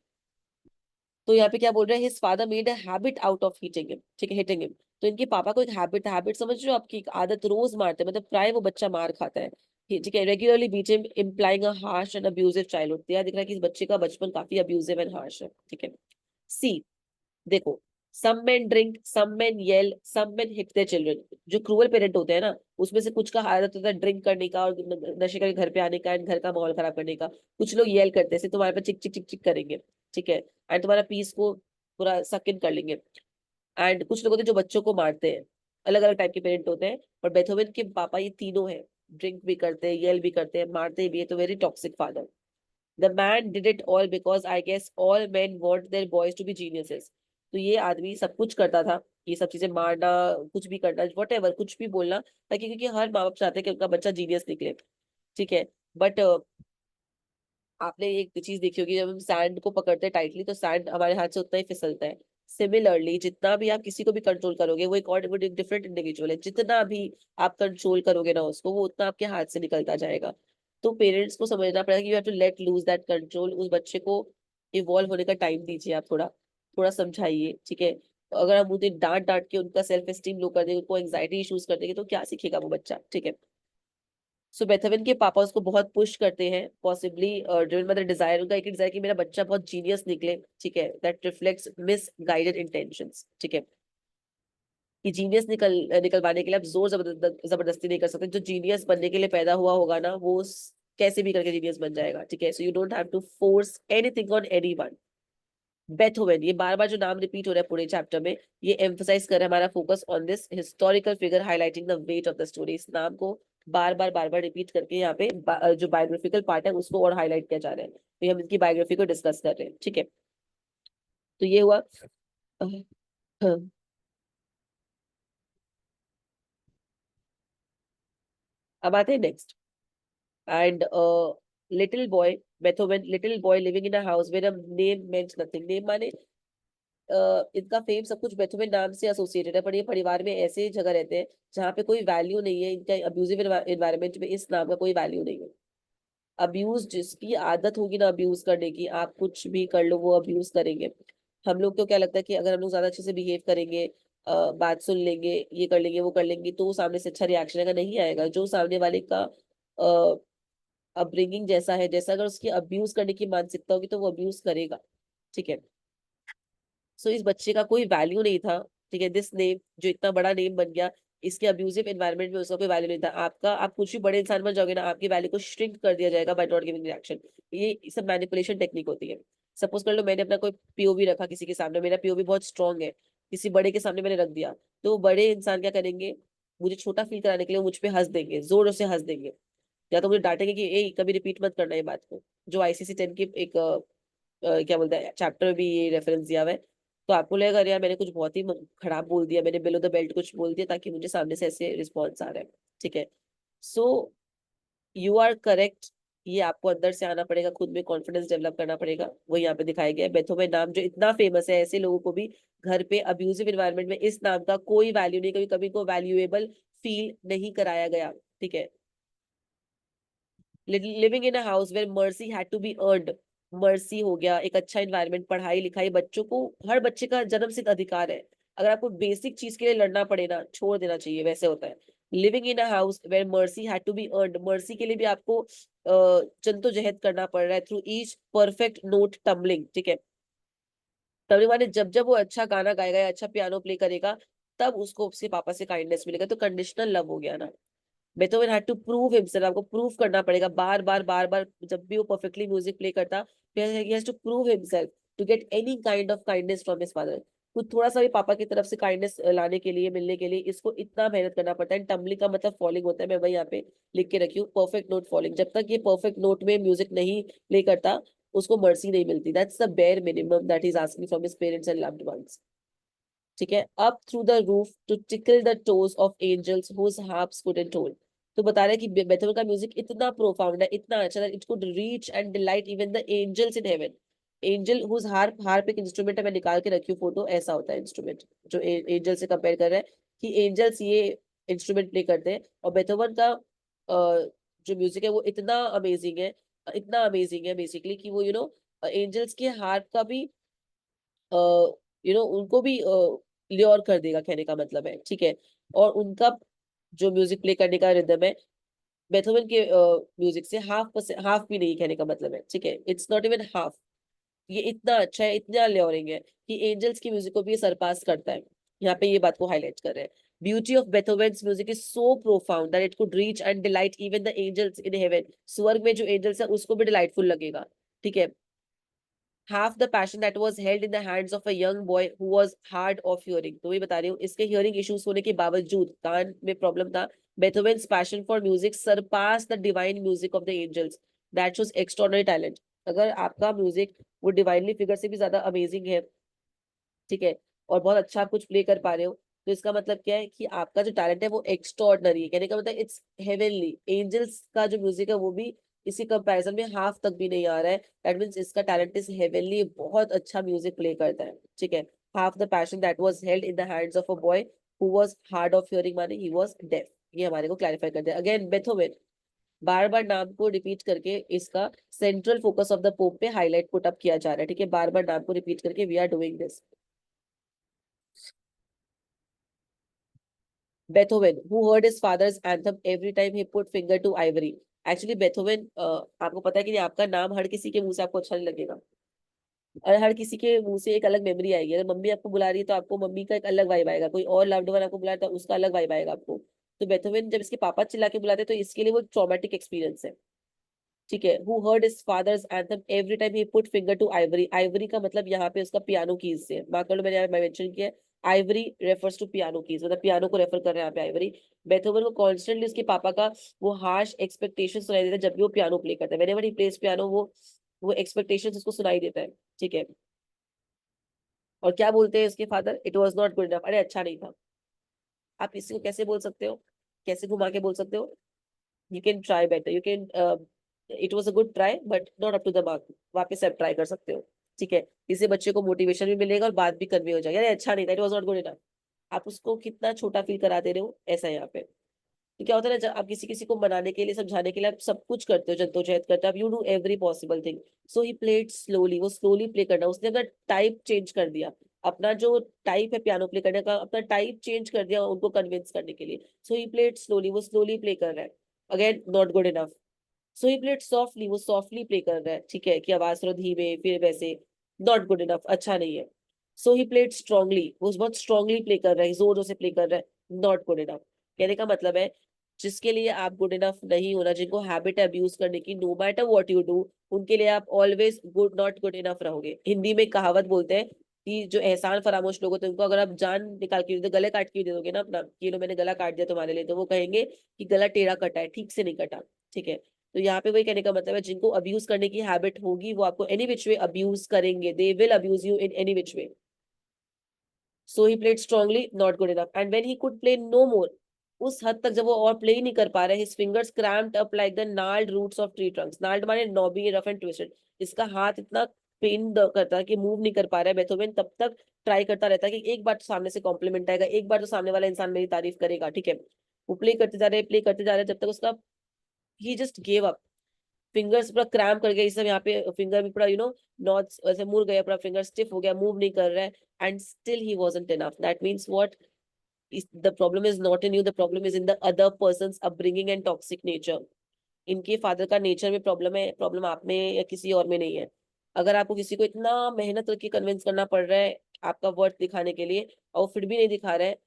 तो यहाँ पे क्या बोल रहे हैं, his father made a habit out of hitting him, ठीक है, हिटिंग हिम। तो इनके पापा को एक हैबिट समझ रहे हो, आपकी एक आदत, रोज मारते हैं, मतलब प्राय वो बच्चा मार खाता है, ठीक है। Regularly beat him, implying a harsh and abusive childhood. तो यहाँ दिख रहा है कि इस बच्चे का बचपन काफी अब्यूजिव एंड हार्श है, ठीक है। सी, देखो, some men drink, some men yell, some men hit their children. जो क्रूअल पेरेंट होते हैं ना, उसमें से कुछ का आदत होता है ड्रिंक करने का और नशे करके घर पे आने का एंड घर का माहौल खराब करने का। कुछ लोग येल करते हैं, तुम्हारे पे चिक चिक चिक चिक करेंगे, ठीक है, एंड तुम्हारा पीस को पूरा सक इन कर लेंगे। एंड कुछ लोग होते हैं जो बच्चों को मारते हैं। अलग अलग टाइप के पेरेंट होते हैं, और बेथोवन के पापा ये तीनों हैं, ड्रिंक भी करते हैं, येल भी करते हैं, मारते भी है, तो very toxic father. The man did it all because I guess all men want their boys to be geniuses. तो ये आदमी सब कुछ करता था, ये सब चीजें मारना, कुछ भी करना, वट एवर, कुछ भी बोलना, ताकि क्योंकि हर माँ बाप चाहते हैं कि उनका बच्चा जीनियस निकले, ठीक है। बट आपने एक चीज देखी होगी, जब हम सैंड को पकड़ते हैं टाइटली तो सैंड हमारे हाथ से उतना ही फिसलता है। सिमिलरली जितना भी आप किसी को भी कंट्रोल करोगे, वो वो एक डिफरेंट इंडिविजुअल है, जितना भी आप कंट्रोल करोगे ना उसको, वो उतना आपके हाथ से निकलता जाएगा। तो पेरेंट्स को समझना पड़ेगा कि you have to let loose that control. उस बच्चे को इवॉल्व होने का टाइम दीजिए, आप थोड़ा थोड़ा समझाइए, ठीक है। अगर हम उन्हें डांट डांट के उनका सेल्फ एस्टीम लो कर देंगे, उनको एंग्जाइटी इश्यूज कर देंगे, तो क्या सीखेगा वो बच्चा, ठीक है। सो बेथोवन के पापा उसको बहुत पुश करते हैं, possibly driven by the desire, उनका एक डिजायर कि मेरा बच्चा बहुत जीनियस निकले, ठीक है, that reflects miss guided intentions, ठीक है। कि जीनियस निकलवाने के लिए आप जोर जबरदस्ती नहीं कर सकते। जो जीनियस बनने के लिए पैदा हुआ होगा ना, वो कैसे भी करके जीनियस बन जाएगा, ठीक है। So you don't have to force anything on anyone. Beethoven, ये बार बार जो नाम रिपीट हो रहा है पूरे चैप्टर में, ये एम्फसाइज कर रहा है हमारा focus on this historical figure, highlighting the weight of the story. इस नाम को बार बार रिपीट करके यहाँ पे जो बायोग्राफिकल पार्ट है उसको और हाईलाइट किया जा रहा है। तो हम इनकी बायोग्राफी को डिस्कस कर रहे हैं, ठीक है। तो ये हुआ। हाँ, अब आते हैं next. And little boy Beethoven, little boy living in a house where a name meant nothing. Name माने इनका फेम सब कुछ बेथोवन नाम से एसोसिएटेड है, पर ये परिवार में ऐसे जगह रहते हैं जहाँ पे कोई वैल्यू नहीं है। इनका अब्यूजिव एनवायरनमेंट में इस नाम का कोई वैल्यू नहीं है। अब्यूज, जिसकी आदत होगी ना अब्यूज करने की, आप कुछ भी कर लो वो अब्यूज करेंगे। हम लोग को क्या लगता है कि अगर हम लोग ज्यादा अच्छे से बिहेव करेंगे, बात सुन लेंगे, ये कर लेंगे वो कर लेंगे, तो वो सामने से अच्छा रिएक्शन आएगा, नहीं आएगा। जो सामने वाले का अपब्रिंगिंग जैसा है, जैसा अगर उसकी अब्यूज करने की मानसिकता होगी तो वो अब्यूज करेगा, ठीक है। सो इस बच्चे का कोई वैल्यू नहीं था, ठीक है। दिस नेम जो इतना बड़ा नेम बन गया, इसके अब्यूजिव एनवायरनमेंट में उसका कोई वैल्यू नहीं था। आपका, आप कुछ भी बड़े इंसान बन जाओगे ना, आपकी वैल्यू को श्रिंक कर दिया जाएगा बाय नॉट गिविंग रिएक्शन। ये सब मैनिपुलेशन टेक्निक होती है। सपोज कर लो मैंने अपना कोई पीओवी रखा किसी के सामने, मेरा पीओवी बहुत स्ट्रांग है, किसी बड़े के सामने मैंने रख दिया, तो बड़े इंसान क्या करेंगे, मुझे छोटा फील कराने के लिए मुझ पे हंस देंगे, जोर से हंस देंगे, या तो मुझे डांटेंगे कि ए कभी रिपीट मत करना ये बात को। जो आईसीसी 10 की एक क्या बोलते हैं चैप्टर में भी ये रेफरेंस दिया हुआ है। तो आपको लगेगा अरे यार मैंने कुछ बहुत ही खराब बोल दिया, मैंने बिलो द बेल्ट कुछ बोल दिया ताकि मुझे सामने से ऐसे रिस्पॉन्स आ रहा है, ठीक है। So you are correct. ये आपको अंदर से आना पड़ेगा, खुद में कॉन्फिडेंस डेवलप करना पड़ेगा। वो यहाँ पे दिखाया गया है। बेथोवन नाम जो इतना फेमस है, ऐसे लोगों को भी घर पे अब्यूजिव एनवायरनमेंट में इस नाम का कोई वैल्यू नहीं, कभी कभी को वैल्यूएबल फील नहीं कराया गया, ठीक है। Living in a house where mercy had to be earned. Mercy हो गया, एक अच्छा इन्वायरमेंट, पढ़ाई लिखाई, बच्चों को, हर बच्चे का जन्मसिद्ध अधिकार है। अगर आपको बेसिक चीज के लिए लड़ना पड़े ना, छोड़ देना चाहिए, वैसे होता है। Living in a house where mercy had to be earned, mercy के लिए भी आपको जद्दोजहद करना पड़ रहा है, through each perfect note tumbling, ठीक है। टम्बलिंग माने जब जब वो अच्छा गाना गाएगा या अच्छा पियानो प्ले करेगा, तब उसको उसके पापा से काइंडनेस मिलेगा। तो कंडीशनल लव हो गया ना। Beethoven had to prove himself, आपको प्रूव करना पड़ेगा बार बार, जब भी वो परफेक्टली म्यूजिक प्ले करता, he has to prove himself to get any kind of kindness from his father. कुछ थोड़ा सा भी पापा की तरफ से काइंडनेस लाने के लिए, मिलने के लिए, इसको इतना मेहनत करना पड़ता है। टम्बलिंग का मतलब फॉलिंग होता है, मैं वही यहाँ पे लिख के रखी हूँ, परफेक्ट नोट फॉलिंग। जब तक ये परफेक्ट नोट में म्यूजिक नहीं प्ले करता, उसको मर्सी नहीं मिलती। That's the bare minimum that is asking from his parents and loved ones, ठीक है। Up through the roof to tickle the toes of angels whose harps couldn't hold. तो बता रहा है कि बेथोवन का म्यूजिक इतना प्रोफाउंड है, इतना अच्छा है, it could reach and delight even the angels in heaven. Angel whose harp, harp एक इंस्ट्रूमेंट है, मैं निकाल के रखी हूँ फोटो, ऐसा होता है इंस्ट्रूमेंट जो एंजल से कंपेयर कर रहा है, कि एंजल्स ये इंस्ट्रूमेंट प्ले करते हैं। और बेथोवन का जो म्यूजिक है वो इतना अमेजिंग है, इतना अमेजिंग है बेसिकली, कि वो एंजल्स के हार्प का भी उनको भी ल्योर कर देगा, कहने का मतलब है, ठीक है। और उनका जो म्यूजिक प्ले करने का रिदम है, बेथोवन के म्यूजिक से हाफ भी नहीं, कहने का मतलब है, ठीक है। It's not even half. ये इतना अच्छा है, इतना ल्योरिंग है कि एंजल्स की म्यूजिक को भी ये सरपास करता है। यहाँ पे ये बात को हाईलाइट कर रहे हैं। Beauty of Beethoven's music is so profound that it could reach and delight even the angels in heaven. स्वर्ग में जो एंजल्स है उसको भी डिलाइटफुल लगेगा, ठीक है। half the passion that was held in the hands of a young boy who was hard of hearing. तो ये बता रही हूँ, इसके हियरिंग इश्यूज होने के बावजूद, कान में प्रॉब्लम था, Beethoven's passion for music surpass the divine music of the angels, that shows extraordinary talent. अगर आपका म्यूजिक वो डिवाइनली फिगर से भी ज्यादा अमेजिंग है, ठीक है, और बहुत अच्छा आप कुछ प्ले कर पा रहे हो, तो इसका मतलब क्या है कि आपका जो टैलेंट है वो एक्स्ट्रॉर्डनरी है। कहने का मतलब इट्स हेवनली। एंजल्स का जो म्यूजिक है वो भी इसी कंपैरिजन में हाफ तक भी नहीं आ रहा है। दैट मीन्स इसका टैलेंट इज हेवनली, बहुत अच्छा म्यूजिक प्ले करता है, ठीक है। Half the passion that was held in the hands of a boy who was hard of hearing, माने ही वाज डेफ। ये हमारे को क्लैरिफाई कर दिया। अगेन बेथोवेन, बार बार नाम को रिपीट करके इसका central focus of the pope पे हाईलाइट पुट अप किया जा रहा है, ठीक है। बार बार नाम को रिपीट करके we are doing this. Beethoven, who heard his father's anthem every time he put finger to ivory. Actually Beethoven, आपको पता है कि नहीं, आपका नाम हर किसी के मुंह से आपको अच्छा नहीं लगेगा, और हर किसी के मुंह से एक अलग मेमोरी आएगी। अगर मम्मी आपको बुला रही है तो आपको मम्मी का एक अलग वाइब आएगा, कोई और लव्ड वन आपको बुला रहा है तो उसका अलग वाइब आएगा आपको। तो बेथोवेन जब इसके पापा चिल्ला के बुलाते हैं तो इसके लिए वो ट्रॉमेटिक एक्सपीरियंस है, ठीक है। Who heard his father's anthem every time he put finger to ivory. Ivory का मतलब यहाँ पे उसका पियानो कीज से, मार्क कर लो, मैंने यहाँ मेंशन किया है। Ivory refers to piano keys, मतलब पियानो को रेफर कर रहे हैं यहाँ पे आइवरी। बेथोवन को कॉन्स्टेंटली उसके पापा का वो हार्श एक्सपेक्टेशन सुनाई देता है जब भी वो पियानो प्ले करता है। व्हेनेवर ही प्लेस पियानो, वो एक्सपेक्टेशंस उसको सुनाई देता है, ठीक है। और क्या बोलते हैं उसके father? It was not good enough, अरे अच्छा नहीं था। आप किसी को कैसे बोल सकते हो, कैसे घुमा के बोल सकते हो? You can try better, you can, it was a good try but not up to the mark, वापस से आप ट्राई कर सकते हो, ठीक है। इससे बच्चे को मोटिवेशन भी मिलेगा और बात भी कन्वे हो जाएगी, अरे अच्छा नहीं था, it was not good enough. आप उसको कितना छोटा फील करा दे रहे हो, ऐसा है यहाँ पे। तो क्या होता है ना, जब आप किसी किसी को मनाने के लिए, समझाने के लिए आप सब कुछ करते हो, जद्दोजहद करते हो आप, you do every possible thing. So he played slowly, वो स्लोली प्ले करना, उसने अगर टाइप चेंज कर दिया, अपना जो टाइप है पियानो प्ले करने का, अपना टाइप चेंज कर दिया उनको कन्विंस करने के लिए। सो ही प्लेड स्लोली, वो स्लोली प्ले कर रहा है, again not good enough. So he played softly, वो सॉफ्टली प्ले कर रहा है, ठीक है, कि आवाज थोड़ा धीमे, फिर वैसे, नॉट गुड इनफ, अच्छा नहीं है। सो ही प्लेड स्ट्रांगली, वो बहुत स्ट्रांगली प्ले कर रहा है, जोर जोर से प्ले कर रहा है, नॉट गुड इनफ। कहने का मतलब है जिसके लिए आप गुड इनफ नहीं होना, जिनको हैबिट है अब्यूज करने की, no matter what you do, उनके लिए आप always good, not good enough रहोगे। हिंदी में कहावत बोलते हैं कि जो एहसान फरामोश लोग होते हैं उनको अगर आप जान निकाल के दे, गले काट के दे दोगे ना अपना, कि लो मैंने गला काट दिया तुम्हारे लिए, तो वो कहेंगे कि गला टेढ़ा कटा है, ठीक से नहीं कटा, ठीक है। तो यहाँ पे वही कहने का मतलब है, जिनको अब्यूज करने की हैबिट होगी वो आपको एनी विच वे अब्यूज करेंगे, they will abuse you in any which way. So he played strongly, not good enough, and when he could play no more, उस हद तक जब वो और प्ले ही नहीं कर पा रहे, his fingers cramped up like the gnarled roots of tree trunks. Gnarled माने नॉबी, रफ एंड ट्विस्टेड। इसका हाथ इतना पेन करता है कि मूव नहीं कर पा रहा है। बेथोवेन तब तक ट्राई करता रहता है कि एक बार तो सामने से कॉम्प्लीमेंट आएगा, एक बार तो सामने वाला इंसान मेरी तारीफ करेगा, ठीक है। वो प्ले करते जा रहे हैं, प्ले करते जा रहे हैं, जब तक उसका, ही जस्ट गेव अप। फिंगर्स पूरा क्रैम्प कर गया, इस सब यहाँ पे फिंगर भी पूरा नॉट्स ऐसे मुड़ गया, पूरा फिंगर स्टिफ हो गया, मूव नहीं कर रहा है, and still he wasn't enough. That means what? The problem is not in you, the problem is in the other persons upbringing and toxic nature. इनके फादर का नेचर में प्रॉब्लम है, प्रॉब्लम आप में या किसी और में नहीं है। अगर आपको किसी को इतना मेहनत करके कन्विंस करना पड़ रहा है आपका वर्थ दिखाने के लिए, और वो फिर भी नहीं दिखा रहा है,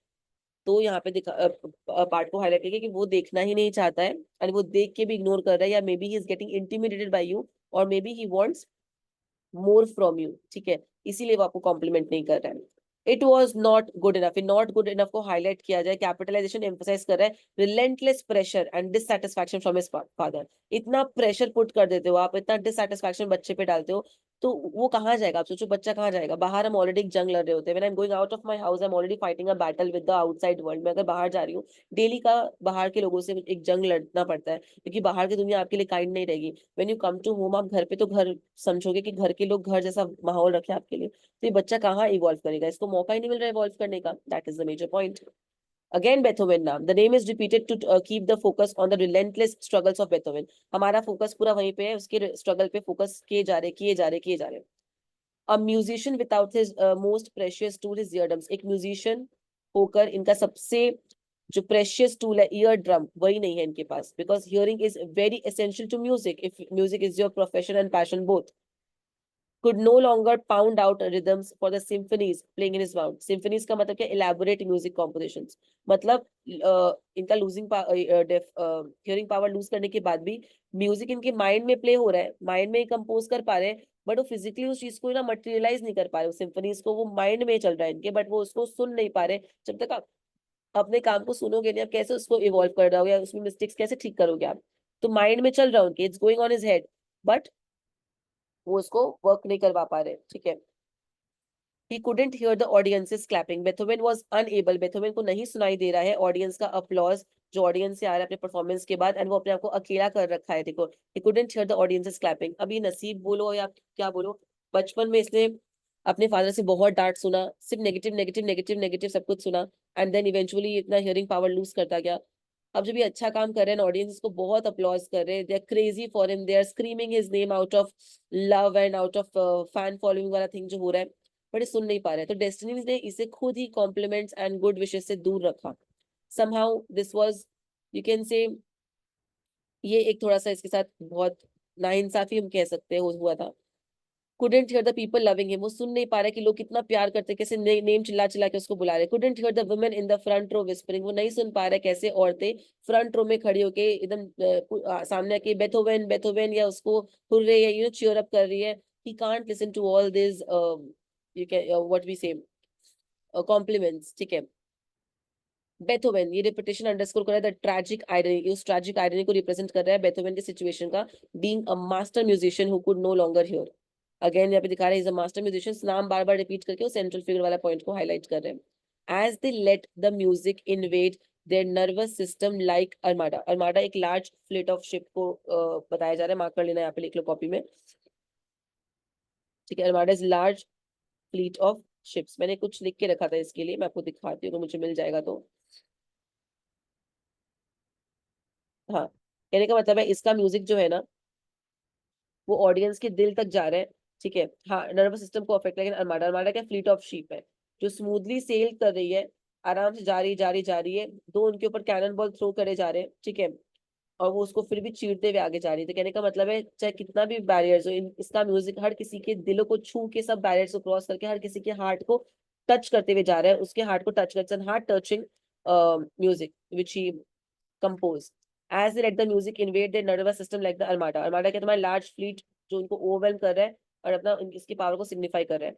तो यहाँ पे पार्ट को हाईलाइट करके कि वो देखना ही नहीं चाहता है, और वो देख के भी इग्नोर कर रहा है, या maybe he is getting intimidated by you, और maybe he wants more from you, ठीक है, इसीलिए वो आपको कॉम्प्लीमेंट नहीं कर रहा है। It was not good enough, in not good enough को हाईलाइट किया जाए, कैपिटलाइजेशन एम्फोसाइज कर रहा है relentless pressure and dissatisfaction from his father. इतना प्रेशर पुट कर देते हो आप, इतना डिससैटिस्फैक्शन बच्चे पे डालते हो, तो वो कहाँ जाएगा? आप सोचो बच्चा कहाँ जाएगा? बाहर हम ऑलरेडी एक जंग लड़ रहे होते हैं, when I am going out of my house I am already fighting a battle with the outside world. मैं अगर बाहर जा रही हूँ, डेली का बाहर के लोगों से एक जंग लड़ना पड़ता है, क्योंकि बाहर की दुनिया आपके लिए काइंड नहीं रहेगी। When you come to home, आप घर पे तो घर समझोगे कि घर के लोग घर जैसा माहौल रखे आपके लिए, तो ये बच्चा कहाँ इवॉल्व करेगा? इसको मौका ही नहीं मिल रहा है इवॉल्व करने का, that is the major point. Again Beethoven नाम, the name is repeated to keep the focus on the relentless struggles of Beethoven। हमारा फोकस पूरा वहीं पे है, उसके स्ट्रगल पे फोकस किए जा रहे, किए जा रहे, किए जा रहे। A musician without his most precious tool, his eardrums। एक म्यूजिशियन होकर इनका सबसे जो प्रेशियस टूल है ईयर ड्रम, वही नहीं है इनके पास, because hearing is very essential to music, if music is your profession and passion both. could no longer pound out rhythms for the symphonies playing in his mouth। symphonies का मतलब क्या? elaborate music compositions। मतलब इनका losing hearing power loose करने के बाद भी music इनके माइंड में प्ले हो रहा है, माइंड में ही कंपोज कर पा रहे हैं, बट वो फिजिकली उस चीज को ना मटेरियलाइज नहीं कर पा रहे, सिम्फनीज को, वो माइंड में चल रहा है इनके, बट वो उसको सुन नहीं पा रहे। जब तक आप अपने काम को सुनोगे नहीं, आप कैसे उसको इवॉल्व कर रहे हो या उसमें मिस्टेक्स कैसे ठीक करोगे आप? तो माइंड में चल रहा है उनके, it's going on his head, but वो उसको वर्क नहीं करवा पा रहे, ठीक है। He couldn't hear the audience's clapping. Beethoven was unable. Beethoven को नहीं सुनाई दे रहा है ऑडियंस का applause जो ऑडियंस से आ रहा है अपने परफॉर्मेंस के बाद, एंड वो अपने आप को अकेला कर रखा है। देखो, he couldn't hear the audience's clapping. अब ये नसीब बोलो या क्या बोलो, बचपन में इसने अपने फादर से बहुत डांट सुना, सिर्फ नेगेटिव नेगेटिव नेगेटिव नेगेटिव सब कुछ सुना, एंड देन इवेंचुअली इतना हियरिंग पावर लूज करता गया। अब जब ये अच्छा काम कर रहे हैं, ऑडियंस इसको बहुत अपलॉज कर रहे हैं, they are crazy for him, they are screaming his name out of love and out of fan following वाला थिंग जो हो रहा है, बट ये सुन नहीं पा रहे। तो डेस्टिनी ने इसे खुद ही कॉम्प्लीमेंट्स एंड गुड विशेस से दूर रखा। Somehow this was, you can say, ये एक थोड़ा सा इसके साथ बहुत नाइंसाफी हम कह सकते हैं हुआ था। couldn't hear the people loving him, वो सुन नहीं पा रहा कि लोग कितना प्यार करते, कैसे नेम चिल्ला चिल्ला के उसको बुला रहे। couldn't hear the women in the front row whispering, वो नहीं सुन पा रहा कैसे औरतें फ्रंट रो में खड़ी होके एकदम सामने आके बेथोवेन बेथोवेन या उसको हुर्रे या चीयर अप कर रही है। he can't listen to all these you can what we say compliments, ठीक है। बेथोवेन, ये रिपीटेशन अंडरस्कोर कर रहा है द ट्रैजिक आयरनी, उस ट्रैजिक आयरनी को रिप्रेजेंट कर रहा है बेथोवेन के सिचुएशन का, being a master musician who could no longer hear. Again यहाँ पे दिखा रहे हैं इज अ मास्टर म्यूजिशियन, नाम बार बार रिपीट करके वो सेंट्रल फिगर वाला पॉइंट को हाईलाइट कर रहे हैं। As they let the music invade their nervous system like armada, armada एक लार्ज फ्लीट ऑफ शिप को बताया जा रहा है, मार्क कर लेना, यहाँ पे लिख लो कॉपी में, ठीक है। Armada is large fleet of ships, मैंने कुछ लिख के रखा था इसके लिए, मैं आपको दिखाती हूँ तो मुझे मिल जाएगा। तो हाँ, कहने का मतलब है इसका म्यूजिक जो है ना वो ऑडियंस के दिल तक जा रहा है, ठीक है। हाँ, नर्वस सिस्टम को अफेक्ट, लेकिन अर्माडा, अर्माडा क्या, फ्लीट ऑफ शीप है जो स्मूथली सेल कर रही है, आराम से जा रही है, दो उनके ऊपर कैनन बॉल थ्रो करे जा रहे हैं, ठीक है, और वो उसको फिर भी चीरते हुए आगे जा रही है। तो कहने का मतलब है चाहे कितना भी बैरियर्स हो, इसका म्यूजिक हर किसी के दिलों को छू के, सब बैरियर्स को क्रॉस करके हर किसी के हार्ट को टच करते हुए जा रहा है, उसके हार्ट को टच करते, heart touching music which he compose. As they let the music invade their nervous system like the armada, armada क्या, तुम्हारा लार्ज फ्लीट जो उनको ओवरवेलम कर रहा है और अपना इसकी पावर को सिग्निफाई कर रहा है।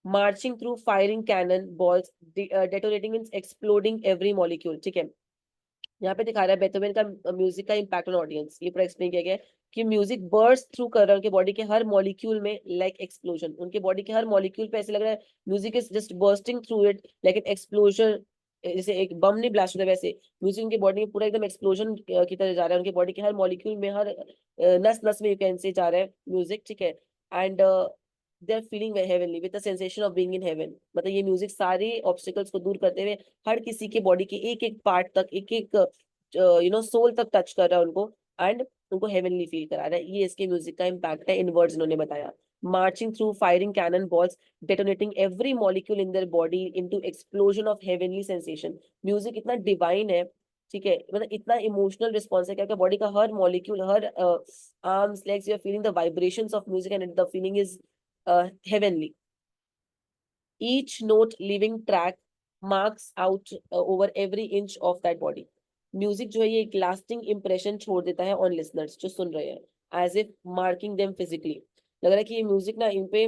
Marching through firing cannon balls, detonating means exploding every molecule, ठीक है। यहाँ पे दिखा रहा है बेथोवेन का म्यूजिक का इम्पैक्ट ऑन ऑडियंस, ये पूरा एक्सप्लेन किया गया है कि म्यूजिक बर्स्ट थ्रू कर रहा है उनके बॉडी के हर मॉलिक्यूल में, लाइक एक्सप्लोजन, उनके बॉडी के हर मॉलिक्यूल पे ऐसे लग रहा है music is just bursting through it like an explosion, जैसे एक बम नहीं ब्लास्ट होता है वैसे म्यूजिक उनकी बॉडी में पूरा एकदम एक्सप्लोजन की तरह जा रहा है, उनके बॉडी के हर मॉलिक्यूल में, हर नस नस में यू कैन से जा रहा है म्यूजिक, ठीक है। And they are feeling very heavenly with the sensation of being in heaven, मतलब ये म्यूजिक सारे ऑब्स्टिकल्स को दूर करते हुए हर किसी के बॉडी के एक एक पार्ट तक, एक एक सोल तक टच कर रहा है उनको, एंड उनको हेवनली फील करा रहा है। ये इसके म्यूजिक का इम्पैक्ट है, इन वर्ड्स इन्होंने बताया। Marching through firing cannon balls, detonating every molecule in their body into explosion of heavenly sensation, music इतना डिवाइन है, ठीक है, मतलब इतना इमोशनल रिस्पॉन्स है क्या बॉडी का हर मॉलिक्यूल, हर arms legs, you are feeling the vibrations of music and the feeling is heavenly. Each note leaving track marks out over every inch of that body. Music जो है ये एक lasting impression छोड़ देता है ऑन लिसनर्स जो सुन रहे हैं, as if marking them physically, लग रहा है कि ये म्यूजिक ना इन पे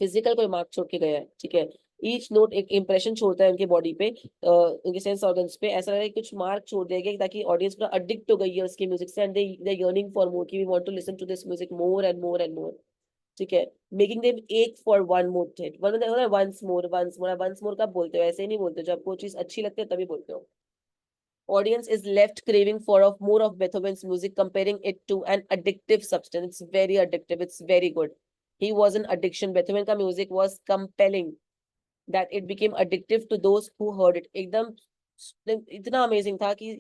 फिजिकल कोई मार्क छोड़ के गया है, ठीक है। ईच नोट एक इंप्रेशन छोड़ता है उनके बॉडी पे, उनके सेंस ऑर्गन्स पे, ऐसा लग रहा है कुछ मार्क छोड़ दिया गया ताकि ऑडियंस पूरा अडिक्ट हो गई है उसके म्यूजिक से, and they yearning for more, कि we want to listen to this music more and more and more, ठीक है। मेकिंग देम एक for one more hit, one मतलब होता है वंस मोर, वंस मोर कब बोलते हो, ऐसे ही नहीं बोलते, जब आपको चीज अच्छी लगती है तभी बोलते हो। Audience is left craving for of more of Beethoven's music, comparing it to an addictive substance. It's very addictive, it's very good. He was an addiction. Beethoven का music was compelling that it became addictive to those who heard it. एकदम इतना amazing था कि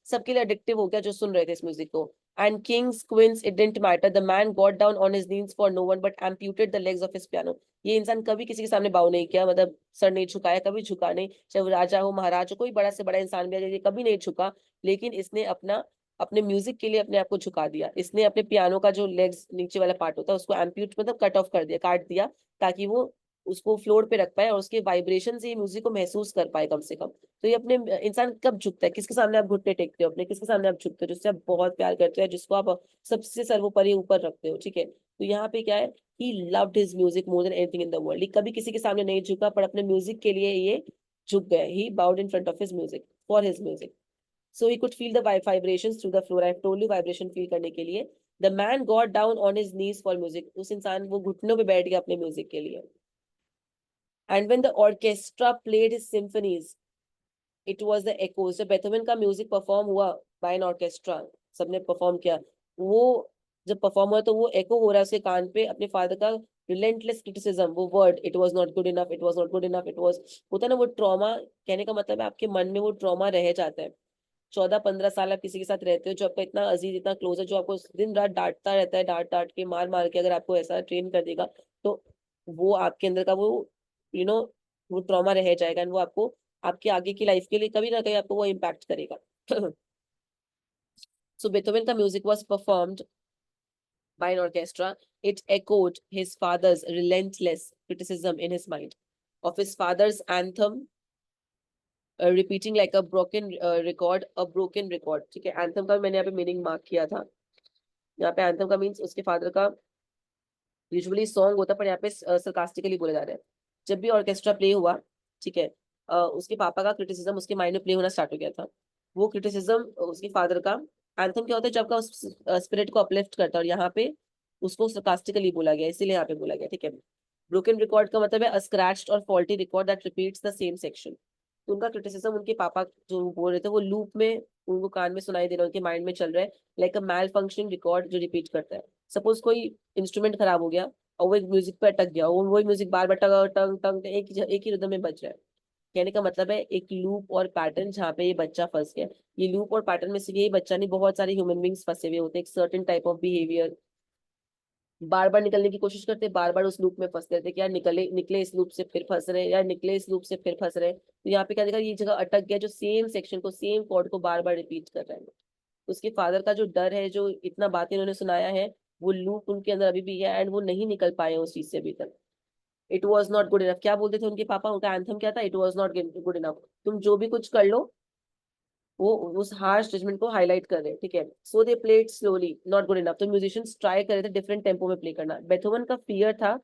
सबके लिए addictive हो गया जो सुन रहे थे इस म्यूजिक को। And kings, queens, it didn't matter. The man got down on his knees for no one but amputated the legs of his piano. ये इंसान कभी किसी के सामने बाव नहीं किया, मतलब सर नहीं झुकाया, कभी झुका नहीं, चाहे वो राजा हो, महाराज हो, कोई बड़ा से बड़ा इंसान भी है, कभी नहीं झुका, लेकिन इसने अपने म्यूजिक के लिए अपने आप को झुका दिया। इसने अपने पियानो का जो लेग्स नीचे वाला पार्ट होता है उसको एम्प्यूट मतलब कट ऑफ कर दिया, काट दिया, ताकि वो उसको फ्लोर पे रख पाए और उसके वाइब्रेशन से म्यूजिक को महसूस कर पाए कम से कम। तो ये अपने इंसान कब झुकता है, किसके सामने आप घुटने टेकते हो अपने, किसके सामने आप झुकते हो, जिससे आप बहुत प्यार करते हो, जिसको आप सबसे सर्वोपरि ऊपर रखते हो, ठीक है। तो यहाँ पे क्या है, he loved his music more than anything in the world. कभी किसी के सामने नहीं झुका, पर अपने म्यूजिक के लिए ये झुक गए। He bowed in front of his music, for his music. So he could feel the vibrations through the floor. I've told you vibration feel करने के लिए। The man got down on his knees for music. उस इंसान वो घुटनों पे बैठ गया अपने म्यूजिक के लिए। And when the orchestra played his symphonies, it was the echoes. जब बेथोवन का म्यूजिक परफॉर्म हुआ by an orchestra, सबने परफॉर्म किया, वो जब परफॉर्म हुआ तो वो एको हो रहा है उसके कान पे अपने फादर का रिलेंटलेस क्रिटिसिज्म, वो word it was not good enough, it was not good enough, it was, होता है ना वो ट्रॉमा। कहने का मतलब है आपके मन में वो ट्रॉमा रह जाता है। 14-15 साल आप किसी के साथ रहते हो जो आपका इतना अजीज, इतना क्लोज है, जो आपको दिन रात डांटता रहता है, डांट डांट के, मार मार के अगर आपको ऐसा ट्रेन कर देगा, तो वो आपके अंदर का वो यू नो वो ट्रॉमा रह जाएगा एंड वो आपको आपके आगे की लाइफ के लिए कभी ना कहीं आपको वो इम्पैक्ट करेगा। सो बेथोवन का music was performed by an orchestra. It echoed his father's relentless criticism in his mind of his father's anthem, repeating like a broken record, a broken record, ठीक है। एंथम का मैंने यहाँ पे मीनिंग मार्क किया था। यहाँ पे एंथम का मीन्स उसके फादर का यूजुअली सॉन्ग होता है, पर यहाँ पे सरकास्टिकली बोले जा रहे हैं। जब भी ऑर्केस्ट्रा प्ले हुआ, ठीक है, उसके पापा का क्रिटिसिज्म उसके माइंड में प्ले होना स्टार्ट हो गया था। वो क्रिटिसिज्म उसके फादर का, एंथम क्या होता है जब का स्पिरिट को अपलिफ्ट करता है, और यहाँ पे उसको सरकास्टिकली बोला गया, इसीलिए यहाँ पे बोला गया, ठीक है। ब्रोकन रिकॉर्ड का मतलब है अ स्क्रैच्ड और faulty record that repeats the same section. तो उनका क्रिटिसिज्म उनके पापा जो बोल रहे थे वो लूप में उनको कान में सुनाई दे रहा है, उनके माइंड में चल रहा है, like a malfunctioning record जो रिपीट करता है। सपोज कोई इंस्ट्रूमेंट खराब हो गया और वो एक म्यूजिक पे अटक गया, वो वही म्यूजिक बार बार टंग टंग टंग एक ही रिदम में बज रहा है। कहने का मतलब है एक लूप और पैटर्न जहाँ पे ये बच्चा फंस गया। ये लूप और पैटर्न में सिर्फ यही बच्चा नहीं, बहुत सारे ह्यूमन बींग्स फंसे हुए होते हैं, एक सर्टेन टाइप ऑफ बिहेवियर, बार बार निकलने की कोशिश करते, बार बार उस लूप में फंसते रहते कि यार निकले निकले इस लूप से फिर फंस रहे, यार निकले इस लूप से फिर फंस रहे। तो यहाँ पे क्या देखा, ये जगह अटक गया जो सेम सेक्शन को, सेम कॉर्ड को बार बार रिपीट कर रहा है। उसके फादर का जो डर है, जो इतना बातें उन्होंने सुनाया है, वो लूप उनके अंदर अभी भी है एंड वो नहीं निकल पाए उस चीज से अभी तक। It was not good enough, क्या बोलते थे उनके पापा, उनका एंथम क्या था, it was not good enough. तुम जो भी कुछ कर लो, वो उस हार्श जजमेंट को हाईलाइट कर रहे हैं, ठीक है। So they played slowly not good enough. तो म्यूजिशियंस ट्राई कर रहे थे डिफरेंट टेम्पो में प्ले करना। बेथोवन का फियर था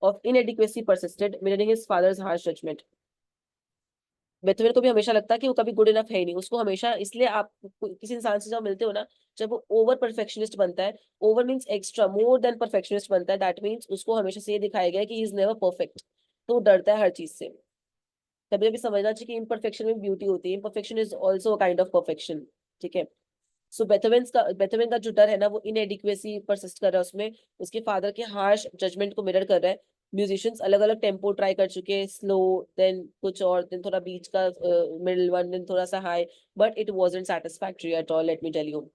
of inadequacy persisted mirroring his father's harsh judgement. Beethoven को भी हमेशा लगता कि वो कभी गुड इनफ है ही नहीं, उसको हमेशा, इसलिए आप किसी इंसान से जब मिलते हो ना, जब वो ओवर परफेक्शनिस्ट बनता है, over means extra, more than perfectionist बनता है, दैट मीन्स उसको हमेशा से ये दिखाया गया है कि ही इज नेवर परफेक्ट। तो वो डरता है हर चीज से। कभी कभी समझना चाहिए कि इम्परफेक्शन में ब्यूटी होती है, imperfection is also a kind of perfection, ठीक है। सो बेथोवन का जो डर है ना, वो इनएडिक्वेसी परसिस्ट कर रहा है उसमें, उसके फादर के हार्श जजमेंट को मिरर कर रहा है। म्यूजिशियंस अलग अलग टेम्पो ट्राई कर चुके हैं, स्लो, देन कुछ और, देन थोड़ा बीच का मिडिल वन, देन थोड़ा सा high, but it wasn't satisfactory at all, let me tell you.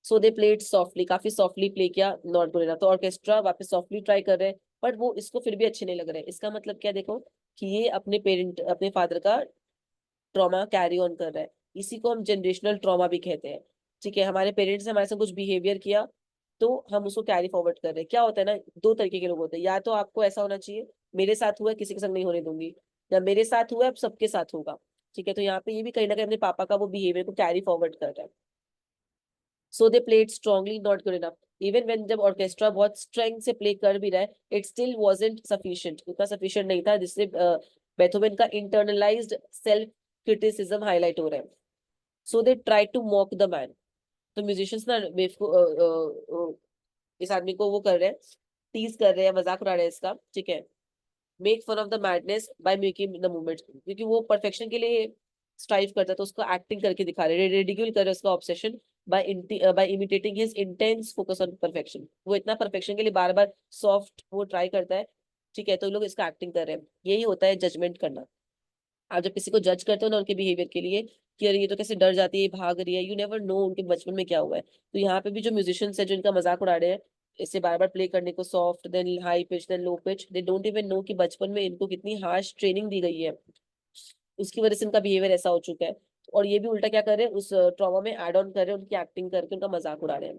So they played softly, काफी सॉफ्टली प्ले किया, नॉट गुड इनफ। तो ऑर्केस्ट्रा वापस सॉफ्टली ट्राई कर रहे हैं, बट वो इसको फिर भी अच्छे नहीं लग रहे हैं। इसका मतलब क्या, देखो कि ये अपने पेरेंट, अपने फादर का ट्रॉमा कैरी ऑन कर रहा है। इसी को हम जनरेशनल ट्रॉमा भी कहते हैं, ठीक है। हमारे पेरेंट्स ने हमारे साथ कुछ बिहेवियर किया, तो हम उसको कैरी फॉरवर्ड कर रहे हैं। क्या होता है ना, दो तरीके के लोग होते हैं, या तो आपको ऐसा होना चाहिए मेरे साथ हुआ है किसी के संग नहीं होने दूंगी, या मेरे साथ हुआ है अब सबके साथ होगा, ठीक है। तो यहाँ पे ये भी कहीं ना कहीं अपने पापा का वो बिहेवियर को कैरी फॉरवर्ड कर रहा है। So they played strongly not good enough. Even when जब ऑर्केस्ट्रा बहुत स्ट्रेंथ से प्ले कर भी रहा है, इट स्टिल वाजंट सफिशिएंट, उतना सफिशिएंट नहीं था, जिससे बेथोवन का इंटरनलाइज्ड सेल्फ क्रिटिसिज्म हाईलाइट हो रहा है। So they try to mock the man. तो म्यूजिशियंस ना इस आदमी को वो कर रहे हैं, टीज कर रहे हैं, मजाक उड़ा रहे हैं इसका, ठीक है। Make fun of the madness by making the movement, क्योंकि वो परफेक्शन के लिए स्ट्राइव करता है, तो उसको एक्टिंग करके दिखा रहे हैं, रिडिक्यूल कर रहे हैं उसका obsession by imitating his intense focus on perfection. वो इतना परफेक्शन के लिए बार बार सॉफ्ट वो ट्राई करता है, ठीक है। तो लोग इसका एक्टिंग कर रहे हैं, यही होता है जजमेंट करना। आप जब किसी को जज करते हो ना उनके बिहेवियर के लिए, कि अरे ये तो कैसे डर जाती है, भाग रही है, यू नेवर नो उनके बचपन में क्या हुआ है। तो यहाँ पे भी जो म्यूजिशियंस है जो इनका मजाक उड़ा रहे हैं, इसे बार बार प्ले करने को, soft then high pitch then low pitch, they don't even know कि बचपन में इनको कितनी हार्श ट्रेनिंग दी गई है, उसकी वजह से इनका बिहेवियर ऐसा हो चुका है। और ये भी उल्टा क्या कर रहे हैं, उस ट्रॉमा में एड ऑन कर रहे हैं, उनकी एक्टिंग करके उनका मजाक उड़ा रहे हैं,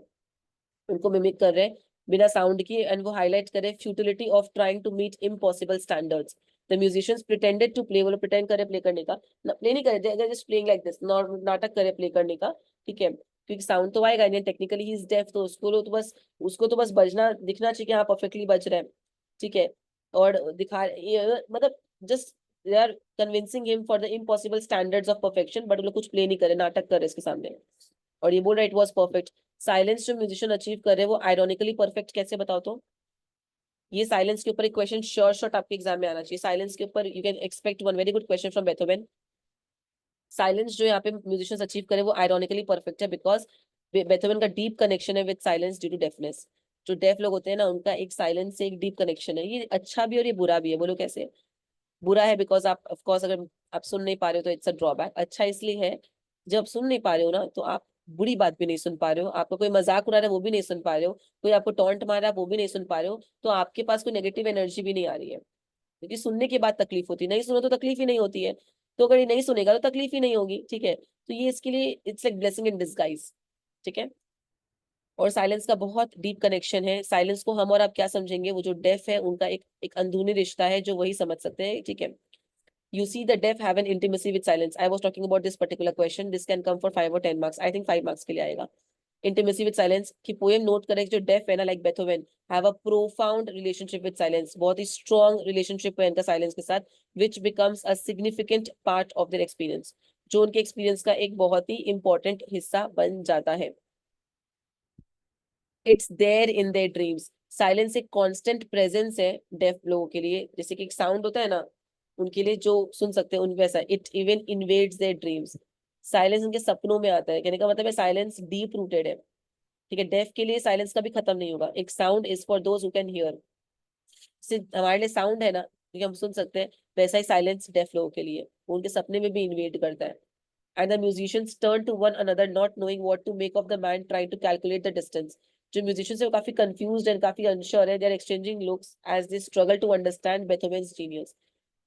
उनको मिमिक कर रहे हैं। बिना साउंड की, एंड वो हाईलाइट करे futility of trying to meet impossible standards. The musicians pretended to play, वो लोग प्रिटेंड करे प्ले करने का, प्ले नहीं करे, जस्ट प्लेइंग लाइक दिस, नाटक करे प्ले करने का, ठीक है, क्योंकि साउंड तो आएगा नहीं, टेक्निकली ही इज डेफ, तो उसको तो बस बजना दिखना चाहिए कि हाँ परफेक्टली बज रहा है, ठीक है, और मतलब just they are convincing him for the impossible standards of perfection, but वो लोग कुछ प्ले नहीं करे, नाटक करे इसके सामने, और ये बोल रहा इट वॉज परफेक्ट। साइलेंस जो म्यूजिशियन अचीव कर रहे हैं वो आयरोनिकली परफेक्ट कैसे, बताओ तो। ये साइलेंस के ऊपर एक क्वेश्चन श्योर शॉट आपके एग्जाम में आना चाहिए, साइलेंस के ऊपर you can expect one very good question from Beethoven. Silence जो यहाँ पे म्यूजिशियंस अचीव करे वो आयरोनिकली परफेक्ट है, बिकॉज बेथोवेन का डीप कनेक्शन है with silence due to deafness. जो डेफ लोग होते हैं ना, उनका एक साइलेंस से एक डीप कनेक्शन है, ये अच्छा भी और ये बुरा भी है। बोलो कैसे? बुरा है बिकॉज आप ऑफ कोर्स अगर आप सुन नहीं पा रहे हो तो इट्स अ ड्रॉबैक। अच्छा इसलिए है जब सुन नहीं पा रहे हो ना, तो आप बुरी बात भी नहीं सुन पा रहे हो, आपका कोई मजाक उड़ा रहा है वो भी नहीं सुन पा रहे हो, कोई आपको टॉन्ट मार रहा है वो भी नहीं सुन पा रहे हो, तो आपके पास कोई नेगेटिव एनर्जी भी नहीं आ रही है, क्योंकि सुनने के बाद तकलीफ होती है, नहीं सुनो तो तकलीफ ही नहीं होती है, तो अगर ये नहीं सुनेगा तो तकलीफ ही नहीं होगी, ठीक है, तो ये इसके लिए it's like blessing in disguise, ठीक है। और साइलेंस का बहुत डीप कनेक्शन है, साइलेंस को हम और आप क्या समझेंगे, वो जो डेफ है उनका एक अंदरूनी रिश्ता है जो वही समझ सकते हैं, ठीक है। You see the deaf have an intimacy with silence. I was talking about this particular question. This can come for 5 or 10 marks. I think 5 marks के लिए आएगा. Intimacy with silence कि poem note करे जो deaf है ना, like Beethoven have a profound relationship with silence. बहुत ही strong relationship है इनका silence के साथ, which becomes a significant part of their experience. जो उनके experience का एक बहुत ही important हिस्सा बन जाता है. It's there in their dreams. Silence एक कांस्टेंट प्रेजेंस है डेफ लोगों के लिए, जैसे कि एक साउंड होता है ना उनके लिए जो सुन सकते हैं उन वैसा, it even invades their dreams. Silence उनके सपनों में आता है, कहने का मतलब है साइलेंस डीप रूटेड है, ठीक है। डेफ के लिए साइलेंस कभी खत्म नहीं होगा। एक sound is for those who can hear, हमारे लिए साउंड है ना क्योंकि हम सुन सकते हैं, वैसा ही साइलेंस डेफ लोगों के लिए, वो उनके सपने में भी इन्वेड करता है। And the musicians turn to one another not knowing what to make of the man trying to calculate the distance. जो musicians है वो काफी confused and काफी unsure है, they are exchanging looks as they struggle to understand Beethoven's genius.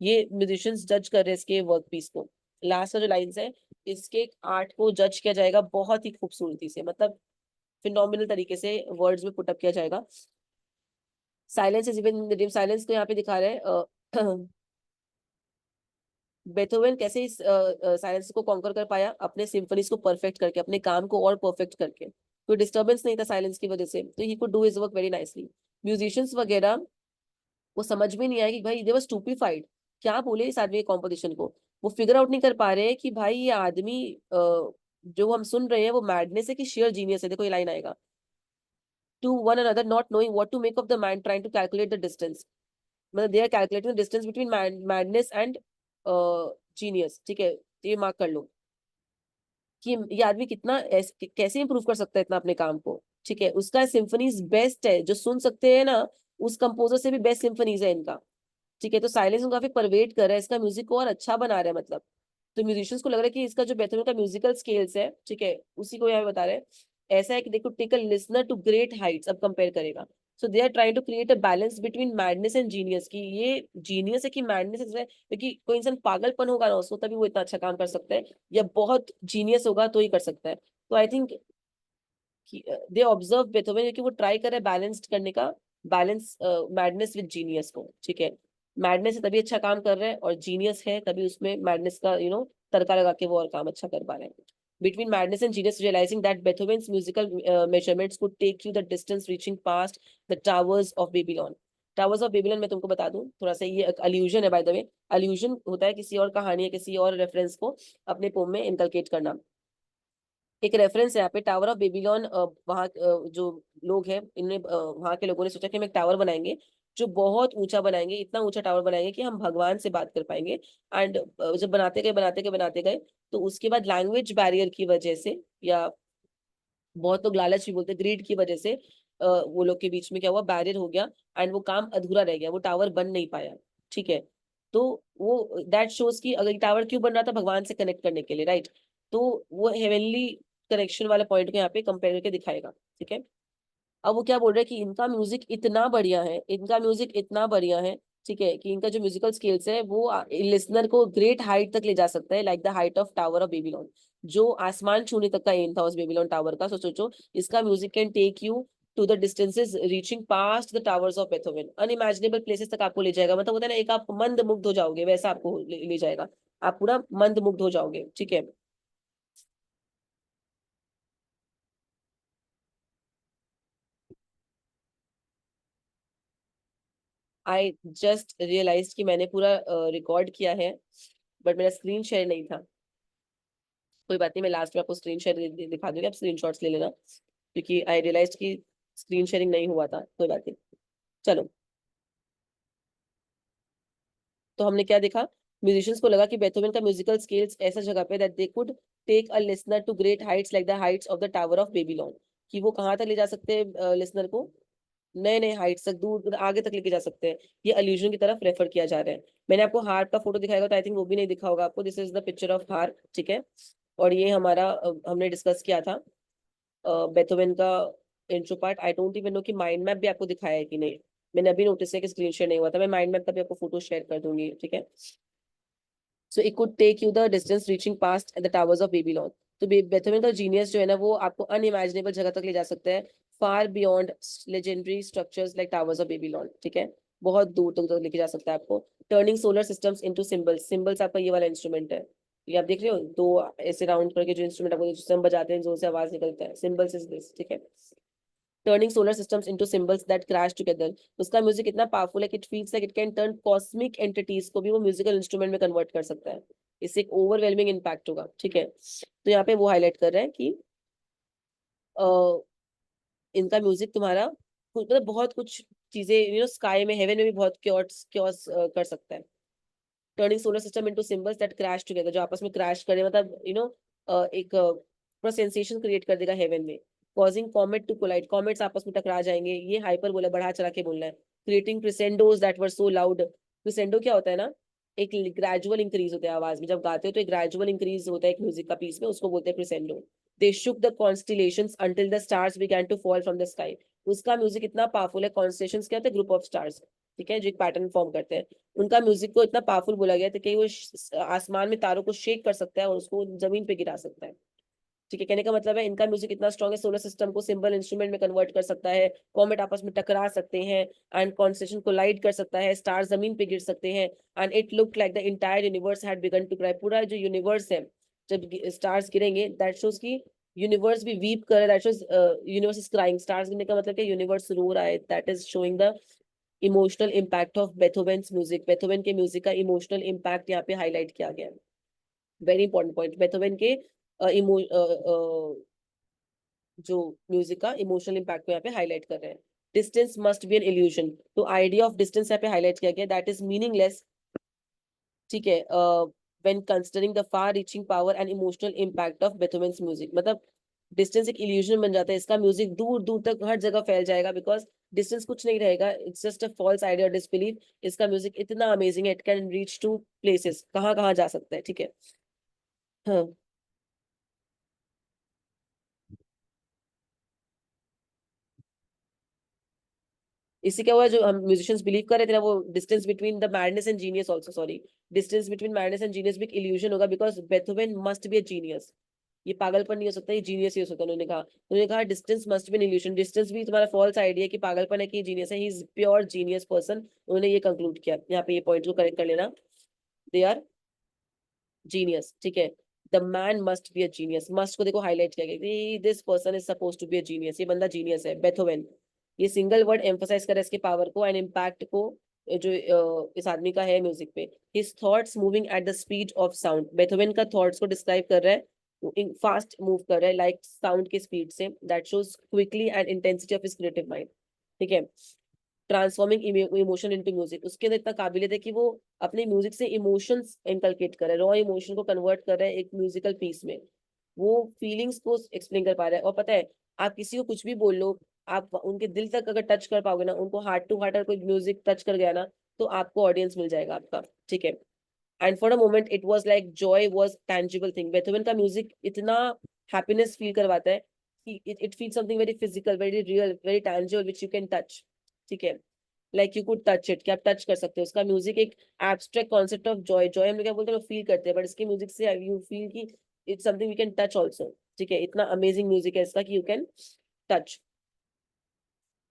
ये musicians judge कर रहे हैं इसके वर्क पीस को। लास्ट का जो लाइन्स है, इसके आर्ट को जज किया जाएगा बहुत ही खूबसूरती से, मतलब फिनोमिनल तरीके से वर्ड्स में पुटअप किया जाएगा। Silence is even in the dream, silence को यहाँ पे दिखा रहे हैं बेथोवेन कैसे इस साइलेंस को कॉन्कर कर पाया, अपने सिम्फनीज को परफेक्ट करके, अपने काम को और परफेक्ट करके, कोई डिस्टर्बेंस नहीं था साइलेंस की वजह से, तो he could do his work very nicely. Musicians वगैरह वो समझ में नहीं आया कि भाई दे वर स्टूपिफाइड, क्या बोले इस आदमी के कॉम्पोजिशन को, वो फिगर आउट नहीं कर पा रहे कि भाई ये आदमी जो हम सुन रहे हैं वो मैडनेस है कि शेयर जीनियस है। देखो ये लाइन आएगा, to one another not knowing what to make of the man trying to calculate the distance, मतलब they are calculating the distance between madness and genius, ठीक है, तो ये मार्क कर लो कि ये आदमी कितना कैसे इंप्रूव कर सकता है इतना अपने काम को, ठीक है। उसका सिम्फनीज बेस्ट है, जो सुन सकते हैं ना उस कंपोजर से भी बेस्ट सिम्फनीज है इनका, ठीक है। तो साइलेंस काफी परवेट कर रहा है, इसका म्यूजिक को और अच्छा बना रहा है, मतलब तो म्यूजिशियंस को लग रहा है कि इसका जो बेथोवेन का म्यूजिकल स्केल्स है, ठीक है, उसी को यहाँ बता रहे हैं। ऐसा है कि देखो take a listener to great heights, अब कंपेयर करेगा, so they are trying to create a balance between madness and genius, की ये जीनियस है कि मैडनेस है, क्योंकि कोई इंसान पागलपन होगा ना उसको तभी वो इतना अच्छा काम कर सकता है, या बहुत जीनियस होगा तो ही कर सकता है। तो आई थिंक दे ऑब्जर्व बेथोवेन कि वो ट्राई करे बैलेंस्ड करने का, बैलेंस मैडनेस विद जीनियस को, ठीक है। मैडनेस है तभी अच्छा काम कर रहे हैं, और जीनियस है तभी उसमें मैडनेस का तड़का लगा के वो और काम अच्छा कर पा रहे हैं। Between madness and genius, realizing that Beethoven's musical measurements could take you the distance reaching past the towers of Babylon. Towers of Babylon मैं तुमको बता दूं थोड़ा सा, ये अल्यूजन है बाय द वे। अल्यूजन होता है किसी और कहानी या किसी और रेफरेंस को अपने पोम में इनकलकेट करना। एक रेफरेंस है यहाँ पे टावर ऑफ बेबीलोन, वहाँ जो लोग हैं इनने वहाँ के लोगों ने सोचा कि हम एक टावर बनाएंगे जो बहुत ऊंचा बनाएंगे, इतना ऊंचा टावर बनाएंगे कि हम भगवान से बात कर पाएंगे। एंड जब बनाते गए तो उसके बाद लैंग्वेज बैरियर की वजह से, या बहुत लोग लालच भी बोलते हैं, ग्रीड की वजह से वो लोग के बीच में क्या हुआ, बैरियर हो गया, एंड वो काम अधूरा रह गया, वो टावर बन नहीं पाया, ठीक है। तो वो दैट शोज की अगर टावर क्यों बन रहा था, भगवान से कनेक्ट करने के लिए, राइट। तो वो हेवनली कनेक्शन वाले पॉइंट को यहाँ पे कंपेयर करके दिखाएगा, ठीक है। अब वो क्या बोल रहे हैं कि इनका म्यूजिक इतना बढ़िया है, इनका म्यूजिक इतना बढ़िया है, ठीक है, कि इनका जो म्यूजिकल स्किल्स है वो लिसनर को ग्रेट हाइट तक ले जा सकता है, like the height of tower of Babylon, जो आसमान छूने तक का एम था उस बेबीलोन टावर का। सो सोचो इसका music can take you to the distances reaching past the towers of Beethoven, unimaginable places तक आपको ले जाएगा, मतलब होता है ना एक आप मंद मुग्ध हो जाओगे, वैसा आपको ले जाएगा, आप पूरा मंद मुग्ध हो जाओगे, ठीक है। आई जस्ट रियलाइज कि मैंने पूरा रिकॉर्ड किया है, बट मेरा स्क्रीन शेयर नहीं था। कोई बात नहीं, मैं लास्ट में आपको स्क्रीन शेयर दिखा दूंगी, आप स्क्रीनशॉट्स ले लेना, क्योंकि आई रियलाइज कि स्क्रीन शेयरिंग नहीं हुआ था। कोई बात नहीं, चलो। तो हमने क्या देखा, म्यूजिशियंस को लगा कि बेथोवन का म्यूजिकल स्केल्स ऐसा जगह पे that they could take a listener to great heights like the heights of the tower of Babylon, कि वो कहाँ तक ले जा सकते हैं लिसनर को, नए नए हाइट्स तक, दूर आगे तक लेके जा सकते हैं। ये अल्यूजन की तरफ रेफर किया जा रहा है। मैंने आपको हार्प का फोटो दिखाएगा, तो आई थिंक वो भी नहीं दिखा होगा आपको, this is the picture of harp, ठीक है। और ये हमारा हमने डिस्कस किया था बेथोवन का intro part. I don't even know कि माइंड मैप भी आपको दिखाया है कि नहीं, मैंने अभी नोटिस किया कि स्क्रीन शेयर नहीं हुआ था, मैं माइंड मैप का भी आपको फोटो शेयर कर दूंगी, ठीक है। So it could take you the distance reaching past the towers of Babylon. तो बेथोवन का जीनियस जो है ना, वो आपको अनइमेजिनेबल जगह तक ले जा सकता है, far beyond legendary structures like towers of Babylon, ठीक है। बहुत दूर तक लेके जा सकता है आपको। Turning solar systems into symbols, symbols आपका ये वाला इंस्ट्रूमेंट है, ये आप देख रहे हो, दो ऐसे राउंड करके जो इंस्ट्रूमेंट आपको जिससे हम बजाते हैं, जोर से आवाज निकलता है, सिंबल्स इज दिस, ठीक है। Turning solar systems into symbols that crash together, उसका म्यूजिक इतना पावरफुल है कि it feels like it can turn cosmic entities को भी वो म्यूजिकल इंस्ट्रूमेंट में कन्वर्ट कर सकता है। इससे एक ओवरवेलमिंग इम्पैक्ट होगा, ठीक है। तो यहाँ पे वो हाईलाइट कर रहे हैं कि इनका म्यूजिक तुम्हारा मतलब बहुत कुछ चीजें, स्काई में, हेवन में भी बहुत क्योर्स क्योर्स कर सकता है। Turning solar system into symbols that crash together, जो आपस में क्रैश करे, मतलब एक पूरा सेंसेशन क्रिएट कर देगा हेवन में। Causing comet to collide, comets आपस में टकरा जाएंगे, ये हाइपर बोला, बढ़ा चढ़ा के बोलना है। Creating crescendos that were so loud, crescendo क्या होता है ना, एक ग्रेजुअल इंक्रीज होता है आवाज में, जब गाते हो तो एक ग्रेजुअल इंक्रीज होता है एक म्यूजिक का पीस में, उसको बोलते हैं crescendo. They shook the constellations until the stars began to fall from the sky, उसका म्यूजिक इतना पावरफुल है। कॉन्स्टिलेशंस क्या होते हैं, ग्रुप ऑफ स्टार्स, ठीक है, जो एक पैटर्न फॉर्म करते हैं। उनका म्यूजिक को इतना पावरफुल बोला गया था कि वो आसमान में तारों को शेक कर सकता है और उसको जमीन पे गिरा सकता है, ठीक है। कहने का मतलब है इनका म्यूजिक इतना स्ट्रॉन्ग है, सोलर सिस्टम को सिंबल इंस्ट्रूमेंट में कन्वर्ट कर सकता है, कॉमेट आपस में टकरा सकते हैं, एंड कॉन्स्टेलेशन कोलाइड कर सकता है, स्टार जमीन पे गिर सकते हैं। And it looked like the entire universe had begun to cry, पूरा जो यूनिवर्स है, जब स्टार्स गिरेंगे दैट शोज की यूनिवर्स भी वीप कर रहा है, that shows universe is crying, stars गिरने का मतलब कि यूनिवर्स रो रहा है, that is showing the emotional impact of Beethoven's music. Beethoven के म्यूजिक का इमोशनल इम्पैक्ट यहाँ पे हाईलाइट किया गया है। वेरी इंपॉर्टेंट पॉइंट, बेथोवेन के जो म्यूजिक का इमोशनल इम्पैक्ट को यहाँ पे हाईलाइट कर रहे हैं। Distance must be an illusion, तो आइडिया ऑफ डिस्टेंस यहाँ पे हाईलाइट किया गया, दैट इज मीनिंगलेस, ठीक है, when considering the far reaching power and emotional impact of Beethoven's music. मतलब डिस्टेंस एक इल्यूजन बन जाता है, इसका म्यूजिक दूर दूर तक हर जगह फैल जाएगा, बिकॉज डिस्टेंस कुछ नहीं रहेगा, it's just a false idea, disbelief. इसका म्यूजिक इतना अमेजिंग है, it can reach to places, कहाँ कहाँ जा सकता है, ठीक है। हाँ, इससे क्या हुआ, जो हम म्यूजिशियंस बिलीव कर रहे थे ना, वो distance between the madness and genius also, sorry, distance between madness and genius भी एक इल्यूजन होगा, because Beethoven must be a genius, ये पागलपन नहीं हो सकता, ये जीनियस ही हो सकता है। उन्होंने कहा distance must be an illusion, distance भी तुम्हारा फॉल्स आइडिया कि पागलपन है कि जीनियस है, he is pure genius person, उन्होंने ये कंक्लूड किया। यहाँ पे ये पॉइंट को करेक्ट कर लेना, दे आर जीनियस, ठीक है। The man must be a genius, must को देखो हाईलाइट किया गया, this person is suppose to be a genius, ये बंदा जीनियस है, बेथोवेन। ये सिंगल वर्ड एम्फोसाइज कर रहा है इसके पावर को एंड इम्पैक्ट को, जो इस आदमी का है म्यूजिक पे। His thoughts moving at the speed of sound, Beethoven का थॉट्स को डिस्क्राइब कर रहा है, फास्ट मूव कर रहा है लाइक साउंड के स्पीड से, that shows quickly and intensity of his creative mind, ठीक है। ट्रांसफॉर्मिंग इमोशन इनटू म्यूजिक, उसके अंदर इतना काबिलियत है कि वो अपने म्यूजिक से इमोशंस इनकलकेट कर रहा है, रॉ इमोशन को कन्वर्ट कर रहा है एक म्यूजिकल पीस में, वो फीलिंग्स को एक्सप्लेन कर पा रहा है। और पता है, आप किसी को कुछ भी बोल लो, आप उनके दिल तक अगर टच कर पाओगे ना, उनको हार्ट टू हार्ट अगर कोई म्यूजिक टच कर गया ना, तो आपको ऑडियंस मिल जाएगा आपका, ठीक है। And for a moment it was like joy was tangible thing, Beethoven का म्यूजिक इतना हैप्पीनेस फील करवाता है कि it feel something very physical, very real, very tangible which you can touch, ठीक है। Like you could touch it, कि आप touch कर सकते हो उसका म्यूजिक, एक abstract concept of joy, joy हम लोग क्या बोलते हैं, फील करते हैं, बट इसके म्यूजिक से यू फील की it's something we can touch also, ठीक है। इतना अमेजिंग म्यूजिक है इसका कि यू कैन टच।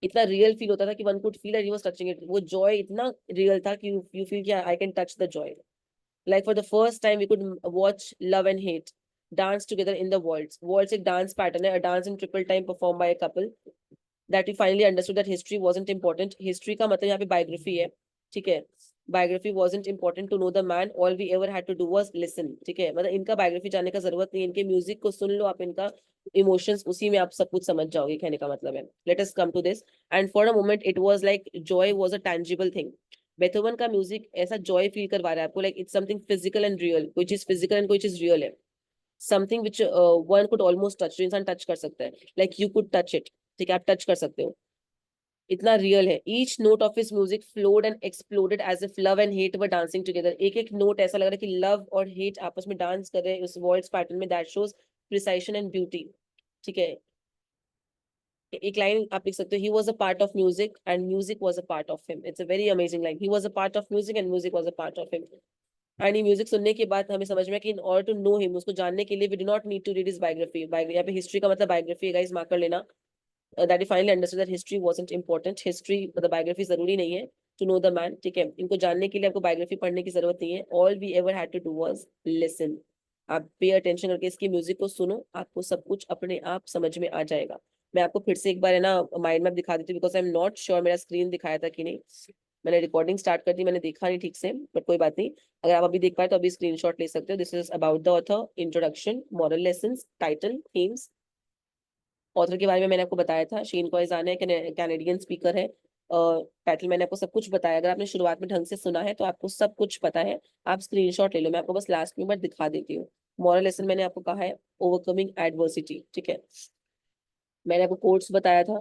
इतना रियल फील होता था कि one could feel that he was touching it, वो जॉय इतना रियल था कि यू फील कि I can touch the joy. Like for the first time, we could watch love and hate dance together in the waltz. Waltz एक dance pattern है, a dance in triple time performed by a couple. That we finally understood that history wasn't important. History का मतलब यहाँ पे biography है, ठीक है। Biography wasn't important to know the man. All we ever had to do was listen, ठीक है। मतलब इनका biography जानने का जरूरत नहीं है, इनके म्यूजिक को सुन लो आप, इनका इमोशंस उसी में आप सब कुछ समझ जाओगे, कहने का मतलब है। Let us come to this. And for a moment, it was like joy was a tangible thing. Beethoven का म्यूजिक ऐसा जॉय फील करवा रहा है आपको, like it's something physical and real, कोई चीज फिजिकल एंड कोई चीज रियल है, something which one could almost touch, जो इंसान टच कर सकता है, like you could touch it, ठीक है, आप टच कर सकते हो, इतना रियल है। Each note of his music flowed and exploded as if love and hate were dancing together. एक एक नोट ऐसा लग रहा है कि लव और हेट आपस में डांस कर रहे हैं उस वॉल्ट्ज पैटर्न में, that shows precision and beauty, ठीक है। एक लाइन आप लिख सकते हो, he was a part of music and music was a part of him. It's a very amazing line, he was a part of music and music was a part of him. And ये music सुनने के बाद हमें समझ में कि in order to know him, उसको जानने के लिए we do not need to read his biography. यहाँ पे हिस्ट्री का मतलब बायोग्राफी है गाइस, मार्क कर लेना। That we finally understood that history wasn't important. History मतलब बायोग्राफी जरूरी नहीं है टू नो द मैन, ठीक है। इनको जानने के लिए आपको बायोग्राफी पढ़ने की जरूरत नहीं है। All we ever had to do was listen. आप पे अटेंशन करके इसकी म्यूजिक को सुनो, आपको सब कुछ अपने आप समझ में आ जाएगा। मैं आपको फिर से एक बार है ना माइंड मैप दिखा देती हूँ, because I am not sure मेरा स्क्रीन दिखाया था कि नहीं। मैंने रिकॉर्डिंग स्टार्ट कर दी, मैंने देखा नहीं ठीक से, बट कोई बात नहीं। अगर आप अभी देख पाए तो अभी स्क्रीनशॉट ले सकते हो। This is about the author, introduction, moral lessons, title, themes. Author के बारे में मैंने आपको बताया था, शेन कॉइजान है, कैनेडियन स्पीकर है। टाइटल मैंने आपको सब कुछ बताया, अगर आपने शुरुआत में ढंग से सुना है तो आपको सब कुछ पता है। आप स्क्रीनशॉट ले लो, मैं आपको बस लास्ट में बार दिखा देती हूँ। मॉरल लेसन मैंने आपको कहा है ओवरकमिंग एडवर्सिटी, ठीक है। मैंने आपको कोट्स बताया था,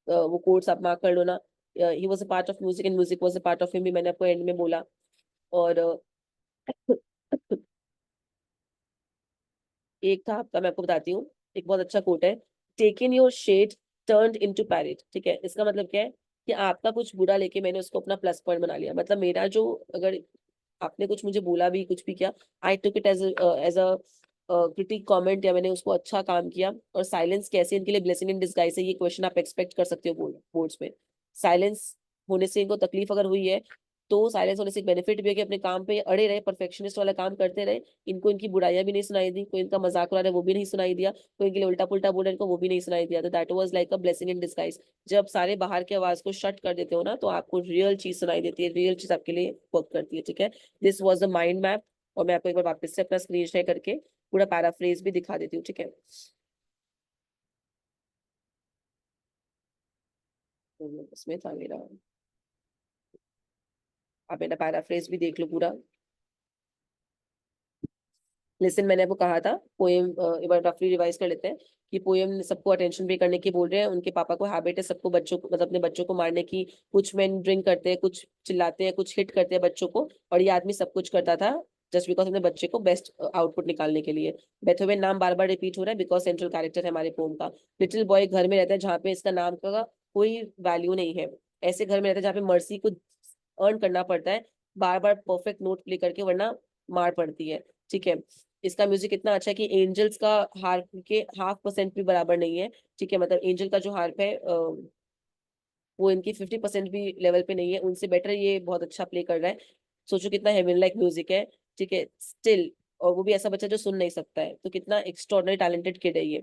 वो कोट्स आप मार्क कर लो ना। ही was a part of music and music was a part of him भी मैंने आपको एंड में बोला। और एक था आपका, मैं आपको बताती हूँ, एक बहुत अच्छा कोट है, taken your shade turned into parrot, ठीक है। इसका मतलब क्या है कि आपका कुछ बुरा लेके मैंने उसको अपना प्लस पॉइंट बना लिया। मतलब मेरा जो, अगर आपने कुछ मुझे बोला भी, कुछ भी किया, I took it as a critic comment, या मैंने उसको अच्छा काम किया। और साइलेंस कैसे इनके लिए ब्लेसिंग इन डिस्गाइज है, ये क्वेश्चन आप एक्सपेक्ट कर सकते हो बोर्ड्स में। साइलेंस होने से इनको तकलीफ अगर हुई है, तो साइलेंस होने से एक बेनिफिट भी है कि अपने काम पे अड़े रहे, परफेक्शनिस्ट वाला काम करते रहे। इनको इनकी बुराइयां भी नहीं सुनाई दी, कोई इनका मजाक उड़ा रहा है वो भी नहीं सुनाई दिया, कोई इनके लिए उल्टा पुल्टा बोल रहा है इनको वो भी नहीं सुनाई दिया। तो that was like a blessing in disguise. जब सारे बाहर की आवाज को शट कर देते हो ना, तो आपको रियल चीज सुनाई देती है, रियल चीज आपके लिए वर्क करती है, ठीक है। This was the mind map. और मैं आपको एक बार वापस से अपना स्क्रीन शेयर करके पूरा पैराफ्रेज भी दिखा देती हूँ, ठीक है। तो इसमें था मेरा, आप मेरा पैराफ्रेज भी देख लो पूरा। लेसन मैंने आपको कहा था पोएम, एक बार रफली रिवाइज कर लेते हैं कि पोएम सबको अटेंशन पे करने की बोल रहे हैं। उनके पापा को हैबिट है सबको, बच्चों को, मतलब अपने बच्चों को मारने की। कुछ मैन ड्रिंक करते हैं, कुछ चिल्लाते हैं, कुछ हिट करते हैं बच्चों को, और ये आदमी सब कुछ करता था जस्ट बिकॉज अपने बच्चे को बेस्ट आउटपुट निकालने के लिए। बेथोवेन नाम बार बार रिपीट हो रहा है बिकॉज सेंट्रल कैरेक्टर है हमारे पोम का। लिटिल बॉय घर में रहता है जहाँ पे इसका नाम का कोई वैल्यू नहीं है। ऐसे घर में रहता है जहाँ पे मर्सी को अर्न करना पड़ता है बार बार परफेक्ट नोट प्ले करके, वरना मार पड़ती है, ठीक है। इसका म्यूजिक इतना अच्छा है कि एंजल्स का हार्प के 0.5% भी बराबर नहीं है, ठीक है। मतलब एंजल का जो हार्प है वो इनकी 50% भी लेवल पे नहीं है, उनसे बेटर ये बहुत अच्छा प्ले कर रहा है। सोचो कितना हेवन लाइक म्यूजिक है, ठीक है, स्टिल। और वो भी ऐसा बच्चा जो सुन नहीं सकता है, तो कितना एक्स्ट्रॉर्डनरी टैलेंटेड किड है ये।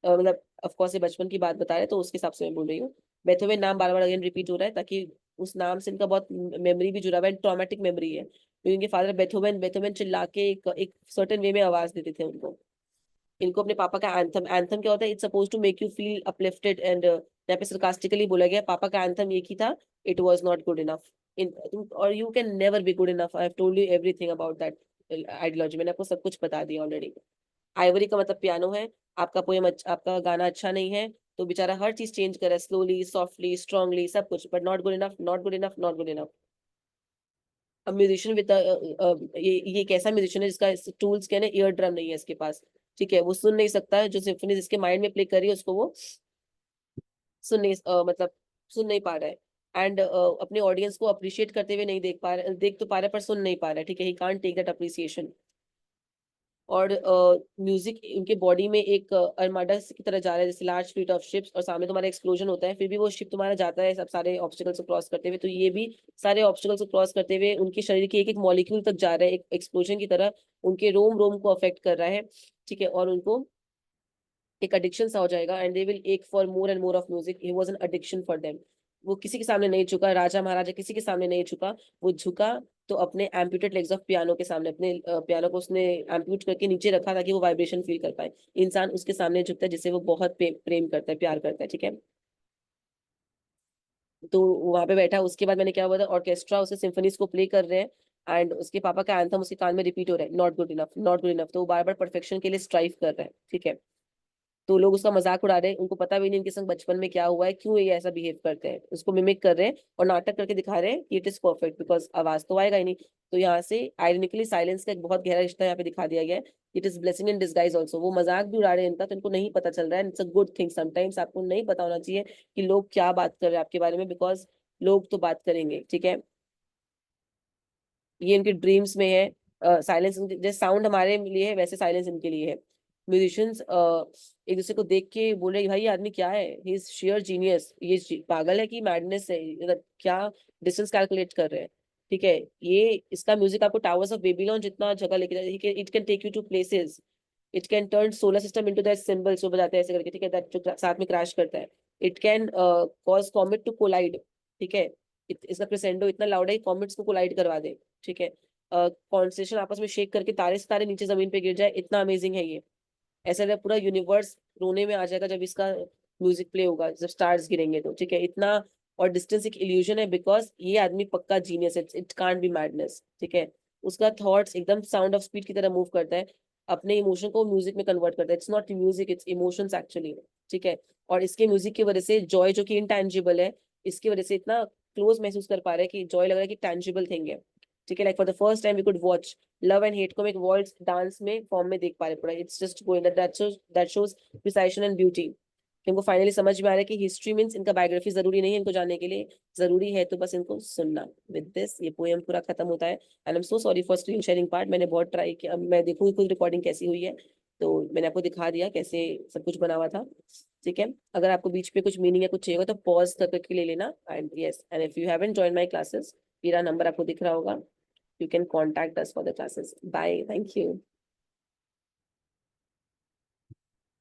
मतलब ऑफ कोर्स ये बचपन की बात बता रहे हैं, तो उसके हिसाब से मैं बोल रही हूँ। बेथोवेन नाम बार बार अगेन रिपीट हो रहा है ताकि उस नाम से इनका बहुत मेमोरी भी जुड़ा हुआ है, ट्रॉमेटिक मेमोरी है, क्योंकि इनके फादर बेथोवेन बेथोवेन चिल्ला के एक सर्टेन वे में आवाज देते थे उनको। इनको अपने पापा का एंथम, एंथम क्या होता है, it's suppose to make you feel uplifted and यहाँ पे सरकास्टिकली बोला गया पापा का एंथम एक ही था, it was not good enough. इन और you can never be good enough, I have told you everything about that ideology, मैंने आपको सब कुछ बता दिया ऑलरेडी। आइवरी का मतलब पियानो है। आपका पोएम आपका गाना अच्छा नहीं है, तो बेचारा हर चीज चेंज करे, स्लोली, सॉफ्टली, स्ट्रांगली, सब कुछ, but not good enough, not good enough, not good enough. अब म्यूजिशियन विद ये एक ऐसा म्यूजिशियन है जिसका टूल्स क्या है, ईयर ड्रम नहीं है इसके पास, ठीक है। वो सुन नहीं सकता है, जो सिम्फनी जिसके माइंड में प्ले कर रही है उसको वो सुन नहीं मतलब सुन नहीं पा रहा है। एंड अपने ऑडियंस को अप्रिशिएट करते हुए नहीं देख पा रहा, देख तो पा रहा है पर सुन नहीं पा रहा है, ठीक है। He can't take that appreciation. और म्यूजिक उनके बॉडी में एक अर्माडा की तरह जा रहा है, जैसे लार्ज फ्लीट ऑफ शिप्स, और सामने तुम्हारा एक्सप्लोजन होता है, फिर भी वो शिप तुम्हारा जाता है सब सारे ऑब्स्टिकल्स को क्रॉस करते हुए। तो ये भी सारे ऑब्स्टिकल्स को क्रॉस करते हुए उनके शरीर के एक एक मॉलिक्यूल तक जा रहा है, एक एक्सप्लोजन की तरह उनके रोम रोम को अफेक्ट कर रहा है, ठीक है। और उनको एक एडिक्शन सा हो जाएगा, एंड दे विल एक for more and more of music. He was an addiction for them. वो किसी के सामने नहीं झुका, राजा महाराजा किसी के सामने नहीं झुका। वो झुका तो अपने एम्प्यूटेड लेग्स ऑफ पियानो के सामने, अपने पियानो को उसने एम्प्यूट करके नीचे रखा ताकि वो वाइब्रेशन फील कर पाए। इंसान उसके सामने झुकता है जिसे वो बहुत प्रेम करता है, प्यार करता है, ठीक है। तो वहां पे बैठा, उसके बाद मैंने क्या हुआ था, ऑर्केस्ट्रा उसके सिम्फनीज को प्ले कर रहे हैं, एंड उसके पापा का एंथम उसके कान में रिपीट हो रहा है, not good enough, not good enough. तो वो बार बार परफेक्शन के लिए स्ट्राइव कर रहा है, ठीक है। तो लोग उसका मजाक उड़ा रहे हैं, उनको पता भी नहीं इनके संग बचपन में क्या हुआ है, क्यों ये ऐसा बिहेव करते हैं, उसको मिमिक कर रहे हैं और नाटक करके दिखा रहे हैं कि इट इज परफेक्ट, बिकॉज आवाज तो आएगा ही नहीं। तो यहाँ से आयरनिकली साइलेंस का एक बहुत गहरा रिश्ता यहाँ पे दिखा दिया गया है। It is blessing in disguise also. वो मजाक भी उड़ा रहे हैं इनका, तो इनको नहीं पता चल रहा है। It's a good thing, sometimes आपको नहीं पता होना चाहिए कि लोग क्या बात कर रहे हैं आपके बारे में, बिकॉज लोग तो बात करेंगे, ठीक है। ये इनके ड्रीम्स में है। साइलेंस जैसे साउंड हमारे लिए है, वैसे साइलेंस इनके लिए है। म्यूजिशियंस एक दूसरे को देख के बोल रहे भाई ये आदमी क्या है, ही इज शेयर जीनियस, ये पागल है कि मैडनेस है, मतलब क्या डिस्टेंस कैलकुलेट कर रहे हैं, ठीक है। ये इसका म्यूजिक आपको टावर्स ऑफ बेबीलोन जितना जगह लेके जाए, it can take you to places, it can turn solar system into that cymbals जो बजाते हैं ऐसे करके, ठीक है, दैट जो साथ में क्रैश करता है। It can cause comet to collide, ठीक है। इसका क्रेसेंडो इतना लाउड है कि कॉमेट्स को कोलाइड करवा दे, ठीक है। कॉन्स्टेलेशन आपस में शेक करके तारे सितारे नीचे जमीन पे गिर जाए, इतना अमेजिंग है ये। ऐसा लगे पूरा यूनिवर्स रोने में आ जाएगा जब इसका म्यूजिक प्ले होगा, जब स्टार्स गिरेंगे तो, ठीक है, इतना। और डिस्टेंस एक इल्यूजन है, बिकॉज ये आदमी पक्का जीनियस है, इट कांट बी मैडनेस, ठीक है। उसका थॉट्स एकदम साउंड ऑफ स्पीड की तरह मूव करता है, अपने इमोशन को म्यूजिक में कन्वर्ट करता है। It's not music, it's emotions actually, ठीक है। और इसके म्यूजिक की वजह से जॉय जो कि इनटैंजिबल है, इसकी वजह से इतना क्लोज महसूस कर पा रहे हैं कि जॉय लग रहा है कि टैंजिबल थिंग है, ठीक है। Like for the first time we could watch love and hate को हम एक वर्ल्ड डांस में फॉर्म में देख पा रहे पूरा। It's just going that shows precision and beauty, कि हमको फाइनली समझ में आ रहा है कि हिस्ट्री मीन्स इनका बायोग्राफी जरूरी नहीं है इनको जानने के लिए, जरूरी है तो बस इनको सुनना। विद दिस ये पोएम पूरा खत्म होता है, and I am so sorry for screen sharing part. मैंने बहुत ट्राई किया, अब मैं देखूंगी खुद रिकॉर्डिंग कैसी हुई है। तो मैंने आपको दिखा दिया कैसे सब कुछ बना हुआ था, ठीक है। अगर आपको बीच पे कुछ मीनिंग या कुछ चाहिए तो पॉज करके ले लेना। And yes, and if you haven't join my classes, मेरा नंबर आपको दिख रहा होगा, you can contact us for the classes. Bye. Thank you.